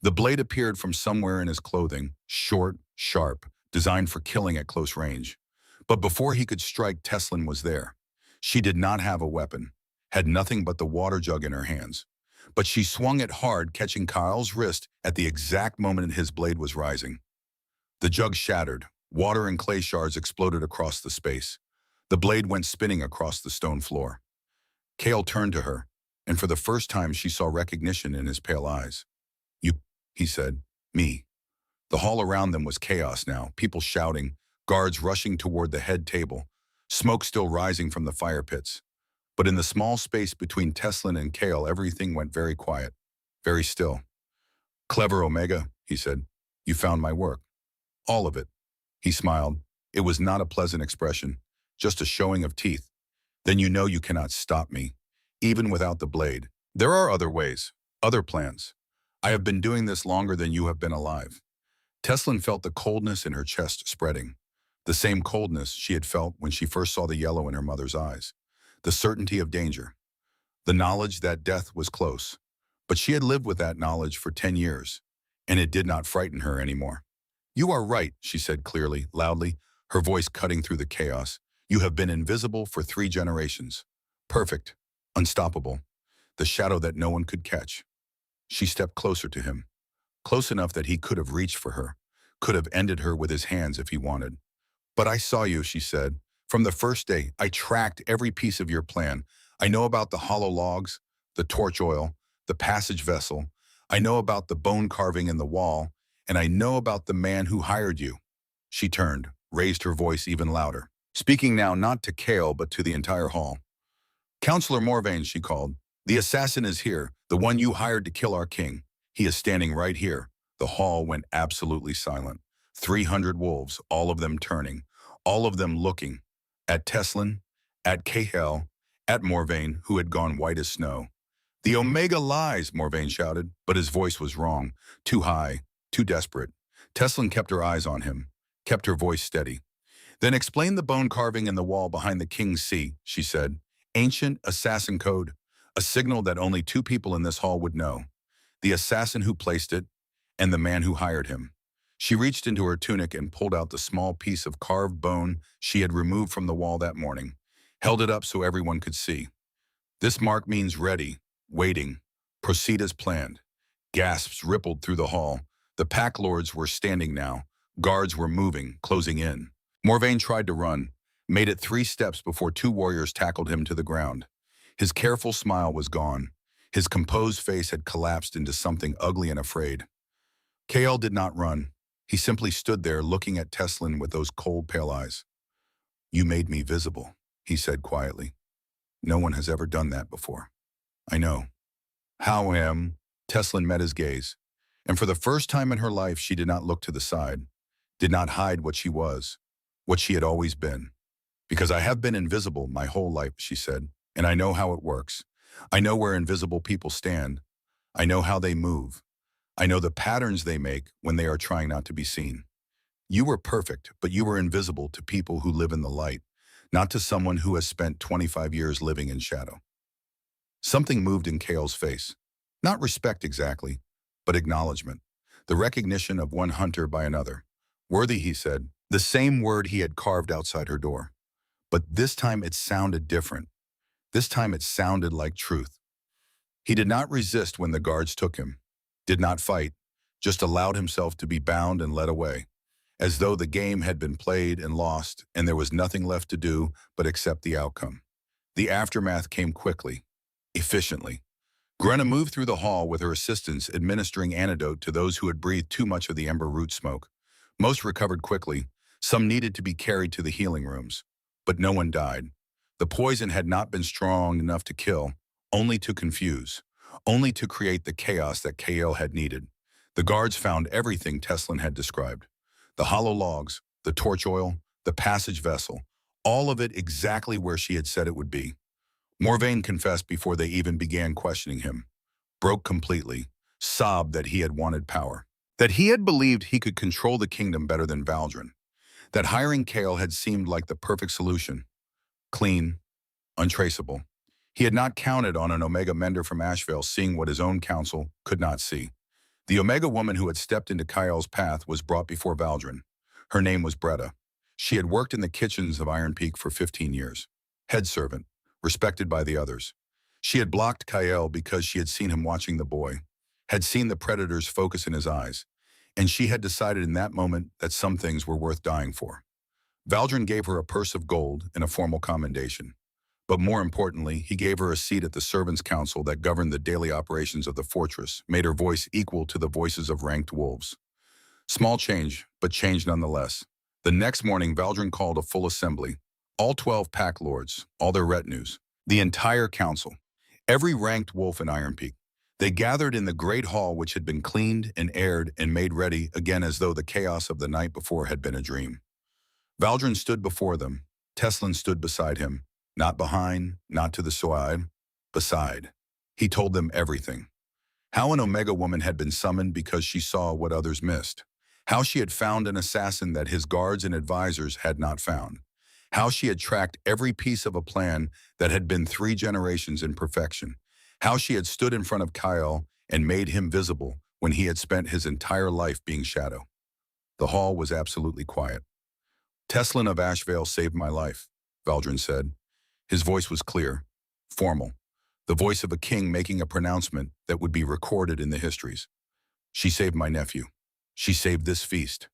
The blade appeared from somewhere in his clothing, short, sharp, designed for killing at close range. But before he could strike, Teslin was there. She did not have a weapon, had nothing but the water jug in her hands. But she swung it hard, catching Kyle's wrist at the exact moment his blade was rising. The jug shattered. Water and clay shards exploded across the space. The blade went spinning across the stone floor. Kale turned to her, and for the first time she saw recognition in his pale eyes. "You," he said. "Me." The hall around them was chaos now, people shouting, guards rushing toward the head table, smoke still rising from the fire pits. But in the small space between Teslin and Kale, everything went very quiet, very still. "Clever Omega," he said. "You found my work." "All of it." He smiled. It was not a pleasant expression, just a showing of teeth. "Then you know you cannot stop me, even without the blade. There are other ways, other plans. I have been doing this longer than you have been alive." Teslin felt the coldness in her chest spreading, the same coldness she had felt when she first saw the yellow in her mother's eyes, the certainty of danger, the knowledge that death was close. But she had lived with that knowledge for 10 years, and it did not frighten her anymore. "You are right," she said clearly, loudly, her voice cutting through the chaos. "You have been invisible for 3 generations. Perfect, unstoppable, the shadow that no one could catch." She stepped closer to him, close enough that he could have reached for her, could have ended her with his hands if he wanted. "But I saw you," she said. "From the first day, I tracked every piece of your plan. I know about the hollow logs, the torch oil, the passage vessel. I know about the bone carving in the wall, and I know about the man who hired you." She turned, raised her voice even louder, speaking now not to Kale but to the entire hall. "Counselor Morvain," she called, "the assassin is here, the one you hired to kill our king. He is standing right here." The hall went absolutely silent. 300 wolves, all of them turning, all of them looking at Teslin, at Kale, at Morvain, who had gone white as snow. "The Omega lies," Morvain shouted, but his voice was wrong, too high, too desperate. Teslin kept her eyes on him, kept her voice steady. "Then explain the bone carving in the wall behind the king's seat," she said. "Ancient assassin code, a signal that only 2 people in this hall would know. The assassin who placed it, and the man who hired him." She reached into her tunic and pulled out the small piece of carved bone she had removed from the wall that morning, held it up so everyone could see. "This mark means ready, waiting, proceed as planned." Gasps rippled through the hall. The pack lords were standing now. Guards were moving, closing in. Morvain tried to run, made it 3 steps before 2 warriors tackled him to the ground. His careful smile was gone. His composed face had collapsed into something ugly and afraid. Kale did not run. He simply stood there looking at Teslin with those cold, pale eyes. "You made me visible," he said quietly. "No one has ever done that before." "I know." "How am?" Teslin met his gaze, and for the first time in her life she did not look to the side, did not hide what she was, what she had always been. "Because I have been invisible my whole life," she said, "and I know how it works. I know where invisible people stand. I know how they move. I know the patterns they make when they are trying not to be seen. You were perfect, but you were invisible to people who live in the light, not to someone who has spent 25 years living in shadow." Something moved in Kale's face. Not respect exactly, but acknowledgement. The recognition of one hunter by another. "Worthy," he said, the same word he had carved outside her door. But this time it sounded different. This time it sounded like truth. He did not resist when the guards took him, did not fight, just allowed himself to be bound and led away, as though the game had been played and lost and there was nothing left to do but accept the outcome. The aftermath came quickly, efficiently. Grenna moved through the hall with her assistants administering antidote to those who had breathed too much of the ember root smoke. Most recovered quickly. Some needed to be carried to the healing rooms. But no one died. The poison had not been strong enough to kill, only to confuse, only to create the chaos that Kale had needed. The guards found everything Teslin had described. The hollow logs, the torch oil, the passage vessel, all of it exactly where she had said it would be. Morvain confessed before they even began questioning him. Broke completely, sobbed that he had wanted power, that he had believed he could control the kingdom better than Valdrin, that hiring Kale had seemed like the perfect solution. clean, untraceable. He had not counted on an Omega mender from Asheville seeing what his own council could not see. The Omega woman who had stepped into Kyle's path was brought before Valdrin. Her name was Bretta. She had worked in the kitchens of Iron Peak for 15 years. Head servant, respected by the others. She had blocked Kyle because she had seen him watching the boy, had seen the predator's focus in his eyes, and she had decided in that moment that some things were worth dying for. Valdrin gave her a purse of gold and a formal commendation. But more importantly, he gave her a seat at the servants' council that governed the daily operations of the fortress, made her voice equal to the voices of ranked wolves. Small change, but change nonetheless. The next morning, Valdrin called a full assembly. All 12 pack lords, all their retinues, the entire council, every ranked wolf in Iron Peak. They gathered in the great hall which had been cleaned and aired and made ready again as though the chaos of the night before had been a dream. Valdrin stood before them. Teslin stood beside him. Not behind, not to the side, beside. He told them everything. How an Omega woman had been summoned because she saw what others missed. How she had found an assassin that his guards and advisors had not found. How she had tracked every piece of a plan that had been 3 generations in perfection. How she had stood in front of Kyle and made him visible when he had spent his entire life being shadow. The hall was absolutely quiet. Teslin of Asheville saved my life, Valdrin said. His voice was clear, formal, the voice of a king making a pronouncement that would be recorded in the histories. She saved my nephew. She saved this feast.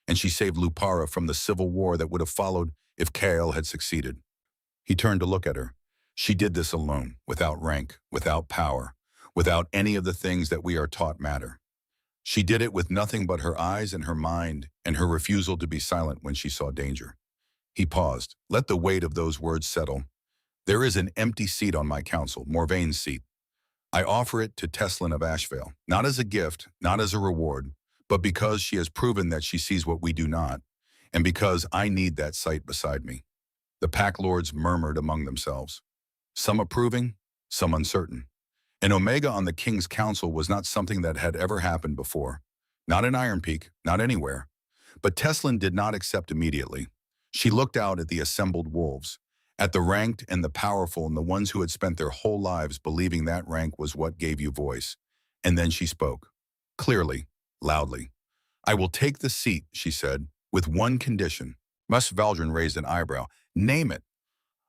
And she saved Lupara from the civil war that would have followed if Kael had succeeded. He turned to look at her. She did this alone, without rank, without power, without any of the things that we are taught matter. She did it with nothing but her eyes and her mind and her refusal to be silent when she saw danger. He paused. Let the weight of those words settle. There is an empty seat on my council, Morvain's seat. I offer it to Teslin of Asheville, not as a gift, not as a reward, but because she has proven that she sees what we do not, and because I need that sight beside me. The pack lords murmured among themselves, some approving, some uncertain. An Omega on the king's council was not something that had ever happened before. Not in Iron Peak, not anywhere. But Teslin did not accept immediately. She looked out at the assembled wolves, at the ranked and the powerful and the ones who had spent their whole lives believing that rank was what gave you voice. And then she spoke, clearly, loudly. I will take the seat, she said, with one condition. Mus Valdrin raised an eyebrow. Name it.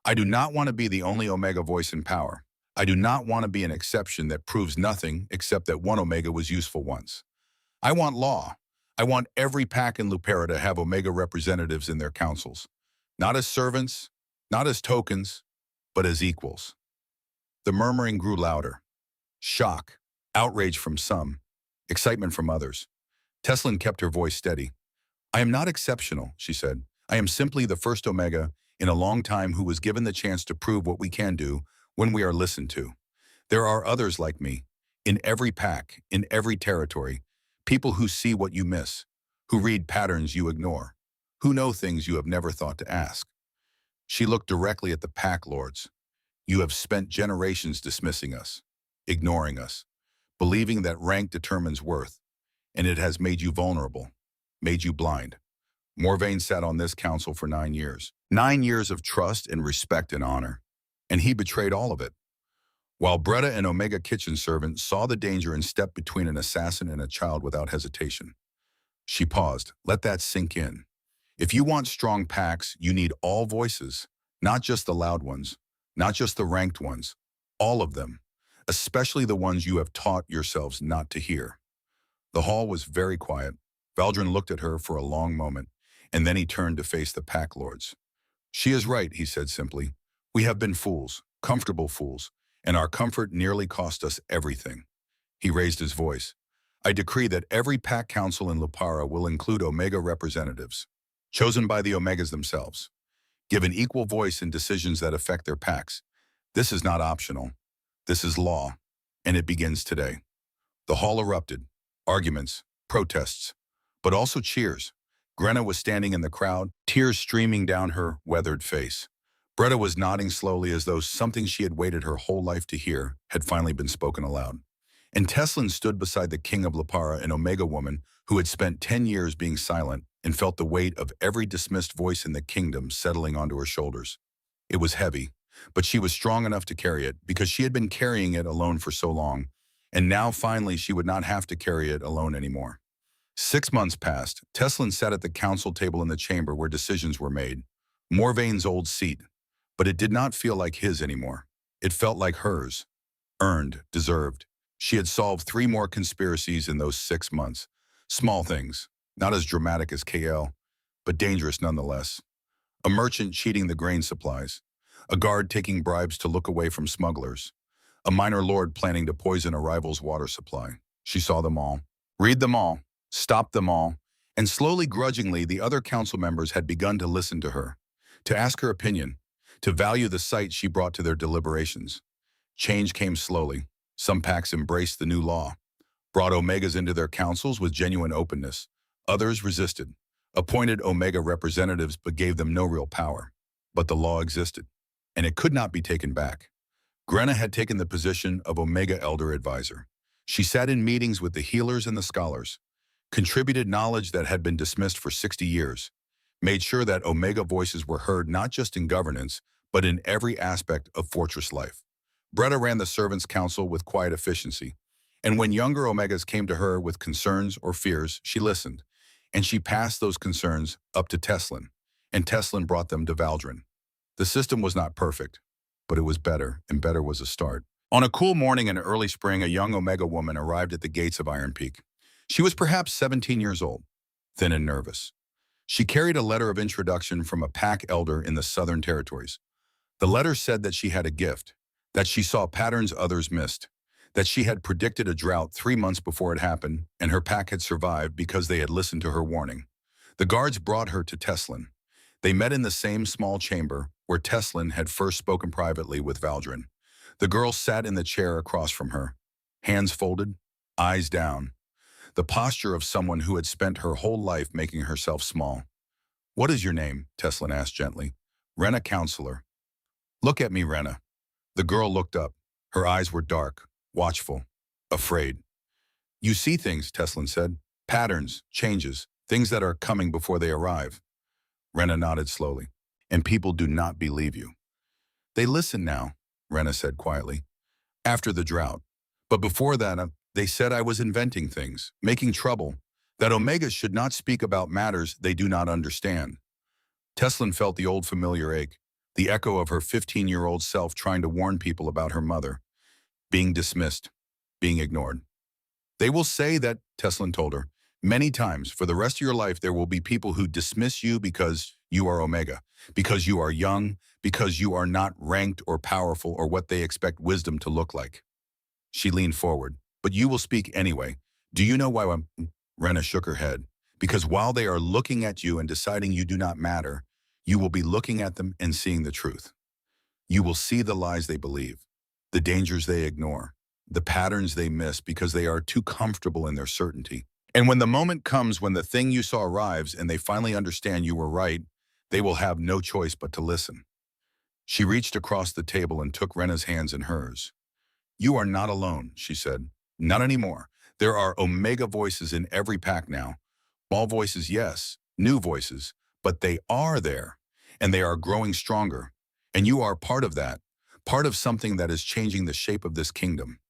I do not want to be the only Omega voice in power. I do not want to be an exception that proves nothing except that one Omega was useful once. I want law. I want every pack in Lupara to have Omega representatives in their councils. Not as servants, not as tokens, but as equals. The murmuring grew louder. Shock, outrage from some, excitement from others. Teslin kept her voice steady. I am not exceptional, she said. I am simply the first Omega in a long time who was given the chance to prove what we can do when we are listened to. There are others like me, in every pack, in every territory, people who see what you miss, who read patterns you ignore, who know things you have never thought to ask. She looked directly at the pack lords. You have spent generations dismissing us, ignoring us, believing that rank determines worth, and it has made you vulnerable, made you blind. Morvain sat on this council for 9 years. 9 years of trust and respect and honor, and he betrayed all of it. While Bretta, an Omega kitchen servant, saw the danger and stepped between an assassin and a child without hesitation. She paused. Let that sink in. If you want strong packs, you need all voices, not just the loud ones, not just the ranked ones, all of them, especially the ones you have taught yourselves not to hear. The hall was very quiet. Valdrin looked at her for a long moment, and then he turned to face the pack lords. She is right, he said simply. We have been fools, comfortable fools, and our comfort nearly cost us everything. He raised his voice. I decree that every pack council in Lupara will include Omega representatives, chosen by the Omegas themselves, given equal voice in decisions that affect their packs. This is not optional. This is law, and it begins today. The hall erupted, arguments, protests, but also cheers. Grenna was standing in the crowd, tears streaming down her weathered face. Bretta was nodding slowly as though something she had waited her whole life to hear had finally been spoken aloud. And Teslin stood beside the king of Lupara, an Omega woman who had spent 10 years being silent and felt the weight of every dismissed voice in the kingdom settling onto her shoulders. It was heavy, but she was strong enough to carry it because she had been carrying it alone for so long, and now finally she would not have to carry it alone anymore. 6 months passed. Teslin sat at the council table in the chamber where decisions were made. Morvain's old seat, but it did not feel like his anymore. It felt like hers. Earned, deserved. She had solved 3 more conspiracies in those 6 months. Small things, not as dramatic as KL, but dangerous nonetheless. A merchant cheating the grain supplies. A guard taking bribes to look away from smugglers. A minor lord planning to poison a rival's water supply. She saw them all. Read them all. Stop them all. And slowly, grudgingly, the other council members had begun to listen to her, to ask her opinion, to value the sight she brought to their deliberations. Change came slowly. Some packs embraced the new law, brought Omegas into their councils with genuine openness. Others resisted, appointed Omega representatives but gave them no real power. But the law existed, and it could not be taken back. Grenna had taken the position of Omega Elder Advisor. She sat in meetings with the healers and the scholars, contributed knowledge that had been dismissed for 60 years, made sure that Omega voices were heard not just in governance, but in every aspect of Fortress life. Bretta ran the Servants' Council with quiet efficiency, and when younger Omegas came to her with concerns or fears, she listened, and she passed those concerns up to Teslin, and Teslin brought them to Valdrin. The system was not perfect, but it was better, and better was a start. On a cool morning in early spring, a young Omega woman arrived at the gates of Iron Peak. She was perhaps 17 years old, thin and nervous. She carried a letter of introduction from a pack elder in the Southern Territories. The letter said that she had a gift, that she saw patterns others missed, that she had predicted a drought 3 months before it happened, and her pack had survived because they had listened to her warning. The guards brought her to Teslin. They met in the same small chamber where Teslin had first spoken privately with Valdrin. The girl sat in the chair across from her, hands folded, eyes down, the posture of someone who had spent her whole life making herself small. "What is your name?" Teslin asked gently. "Rena, counselor." "Look at me, Rena." The girl looked up. Her eyes were dark, watchful, afraid. "You see things," Teslin said. "Patterns, changes, things that are coming before they arrive." Rena nodded slowly. "And people do not believe you." "They listen now," Rena said quietly. "After the drought. But before that, they said I was inventing things, making trouble, that Omegas should not speak about matters they do not understand." Teslin felt the old familiar ache, the echo of her 15-year-old self trying to warn people about her mother, being dismissed, being ignored. "They will say that," Teslin told her, "many times. For the rest of your life, there will be people who dismiss you because you are Omega, because you are young, because you are not ranked or powerful or what they expect wisdom to look like." She leaned forward. "But you will speak anyway. Do you know why I'm—" Rena shook her head. "Because while they are looking at you and deciding you do not matter, you will be looking at them and seeing the truth. You will see the lies they believe, the dangers they ignore, the patterns they miss because they are too comfortable in their certainty. And when the moment comes when the thing you saw arrives and they finally understand you were right, they will have no choice but to listen." She reached across the table and took Rena's hands in hers. "You are not alone," she said. "Not anymore. There are Omega voices in every pack now. Small voices, yes, new voices, but they are there, and they are growing stronger. And you are part of that, part of something that is changing the shape of this kingdom."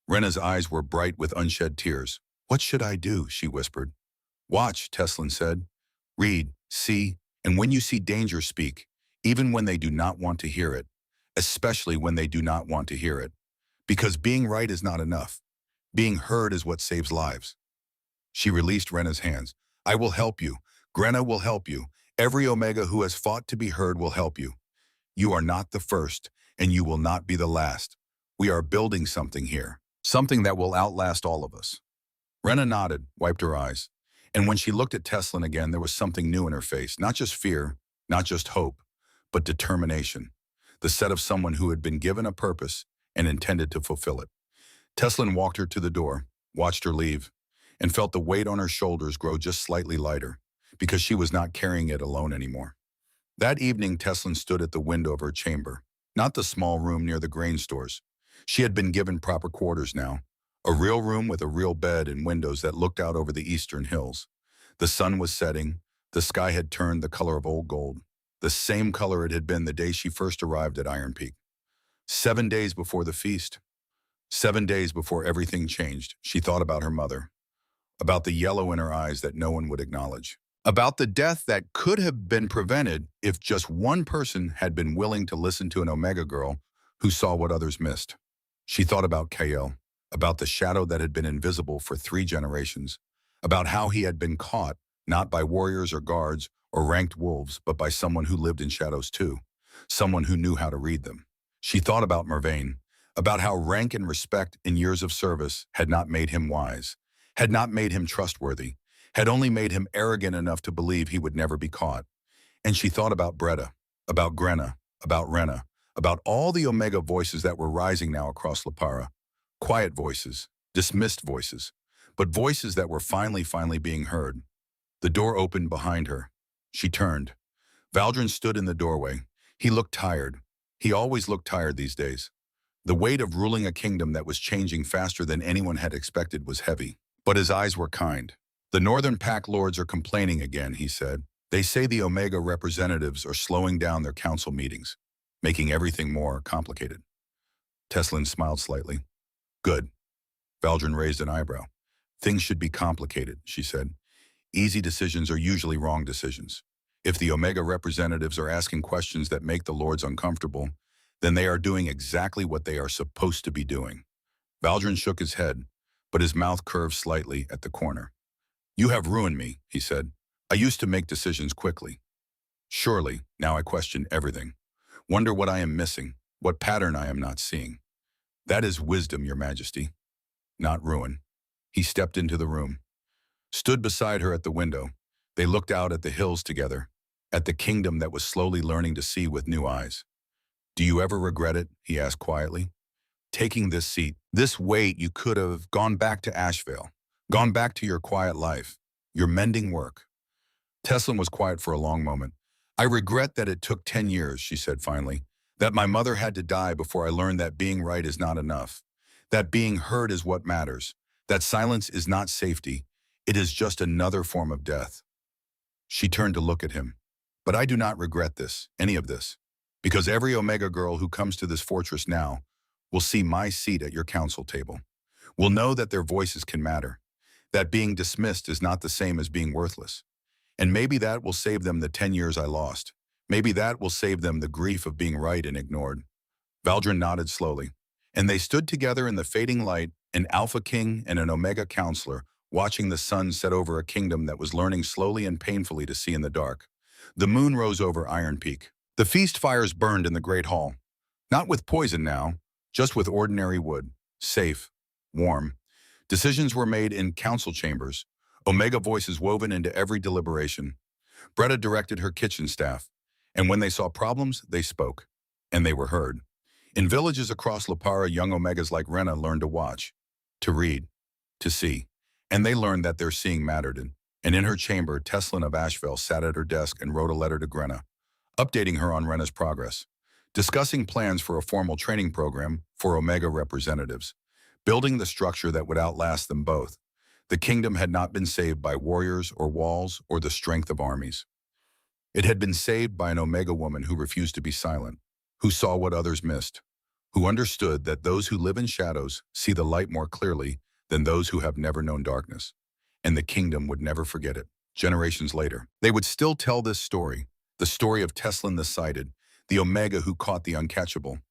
Rena's eyes were bright with unshed tears. "What should I do?" she whispered. "Watch," Teslin said. "Read, see, and when you see danger, speak, even when they do not want to hear it, especially when they do not want to hear it. Because being right is not enough. Being heard is what saves lives." She released Rena's hands. "I will help you. Grenna will help you. Every Omega who has fought to be heard will help you. You are not the first, and you will not be the last. We are building something here, something that will outlast all of us." Rena nodded, wiped her eyes. And when she looked at Teslin again, there was something new in her face. Not just fear, not just hope, but determination. The set of someone who had been given a purpose and intended to fulfill it. Teslin walked her to the door, watched her leave, and felt the weight on her shoulders grow just slightly lighter, because she was not carrying it alone anymore. That evening, Teslin stood at the window of her chamber, not the small room near the grain stores. She had been given proper quarters now, a real room with a real bed and windows that looked out over the eastern hills. The sun was setting, the sky had turned the color of old gold. the same color it had been the day she first arrived at Iron Peak. 7 days before the feast, 7 days before everything changed, she thought about her mother, about the yellow in her eyes that no one would acknowledge, about the death that could have been prevented if just one person had been willing to listen to an Omega girl who saw what others missed. She thought about Kael, about the shadow that had been invisible for 3 generations, about how he had been caught, not by warriors or guards or ranked wolves, but by someone who lived in shadows too, someone who knew how to read them. She thought about Mervain, about how rank and respect in years of service had not made him wise, had not made him trustworthy, had only made him arrogant enough to believe he would never be caught. And she thought about Bretta, about Grenna, about Renna, about all the Omega voices that were rising now across Lipara. Quiet voices, dismissed voices, but voices that were finally being heard. The door opened behind her. She turned. Valdrin stood in the doorway. He looked tired. He always looked tired these days. The weight of ruling a kingdom that was changing faster than anyone had expected was heavy, but his eyes were kind. "The Northern Pack Lords are complaining again," he said. "They say the Omega representatives are slowing down their council meetings, making everything more complicated." Teslin smiled slightly. "Good." Valdrin raised an eyebrow. "Things should be complicated," she said. "Easy decisions are usually wrong decisions. If the Omega representatives are asking questions that make the Lords uncomfortable, then they are doing exactly what they are supposed to be doing." Valdrin shook his head, but his mouth curved slightly at the corner. "You have ruined me," he said. "I used to make decisions quickly. Surely, now I question everything. Wonder what I am missing, what pattern I am not seeing. That is wisdom, Your Majesty, not ruin." He stepped into the room, stood beside her at the window. They looked out at the hills together, at the kingdom that was slowly learning to see with new eyes. "Do you ever regret it?" he asked quietly. "Taking this seat, this weight, you could have gone back to Asheville, gone back to your quiet life, your mending work." Teslin was quiet for a long moment. "I regret that it took 10 years, she said finally, "that my mother had to die before I learned that being right is not enough, that being heard is what matters, that silence is not safety, it is just another form of death." She turned to look at him. "But I do not regret this, any of this, because every Omega girl who comes to this fortress now will see my seat at your council table, will know that their voices can matter, that being dismissed is not the same as being worthless. And maybe that will save them the 10 years I lost. Maybe that will save them the grief of being right and ignored." Valdrin nodded slowly, and they stood together in the fading light, an Alpha King and an Omega counselor, watching the sun set over a kingdom that was learning slowly and painfully to see in the dark. The moon rose over Iron Peak. The feast fires burned in the Great Hall. Not with poison now, just with ordinary wood, safe, warm. Decisions were made in council chambers, Omega voices woven into every deliberation. Bretta directed her kitchen staff, and when they saw problems, they spoke, and they were heard. In villages across Lipara, young Omegas like Renna learned to watch, to read, to see, and they learned that their seeing mattered. And in her chamber, Teslin of Asheville sat at her desk and wrote a letter to Grenna, updating her on Renna's progress, discussing plans for a formal training program for Omega representatives, building the structure that would outlast them both. The kingdom had not been saved by warriors or walls or the strength of armies. It had been saved by an Omega woman who refused to be silent, who saw what others missed, who understood that those who live in shadows see the light more clearly than those who have never known darkness. And the kingdom would never forget it. Generations later, they would still tell this story, the story of Teslin the Sighted, the Omega who caught the uncatchable,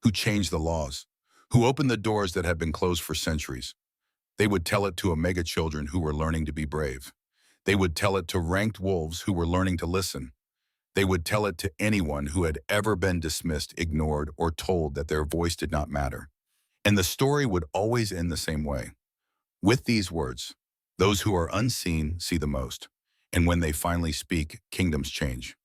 who changed the laws, who opened the doors that had been closed for centuries. They would tell it to Omega children who were learning to be brave. They would tell it to ranked wolves who were learning to listen. They would tell it to anyone who had ever been dismissed, ignored, or told that their voice did not matter. And the story would always end the same way. With these words, "Those who are unseen see the most, and when they finally speak, kingdoms change."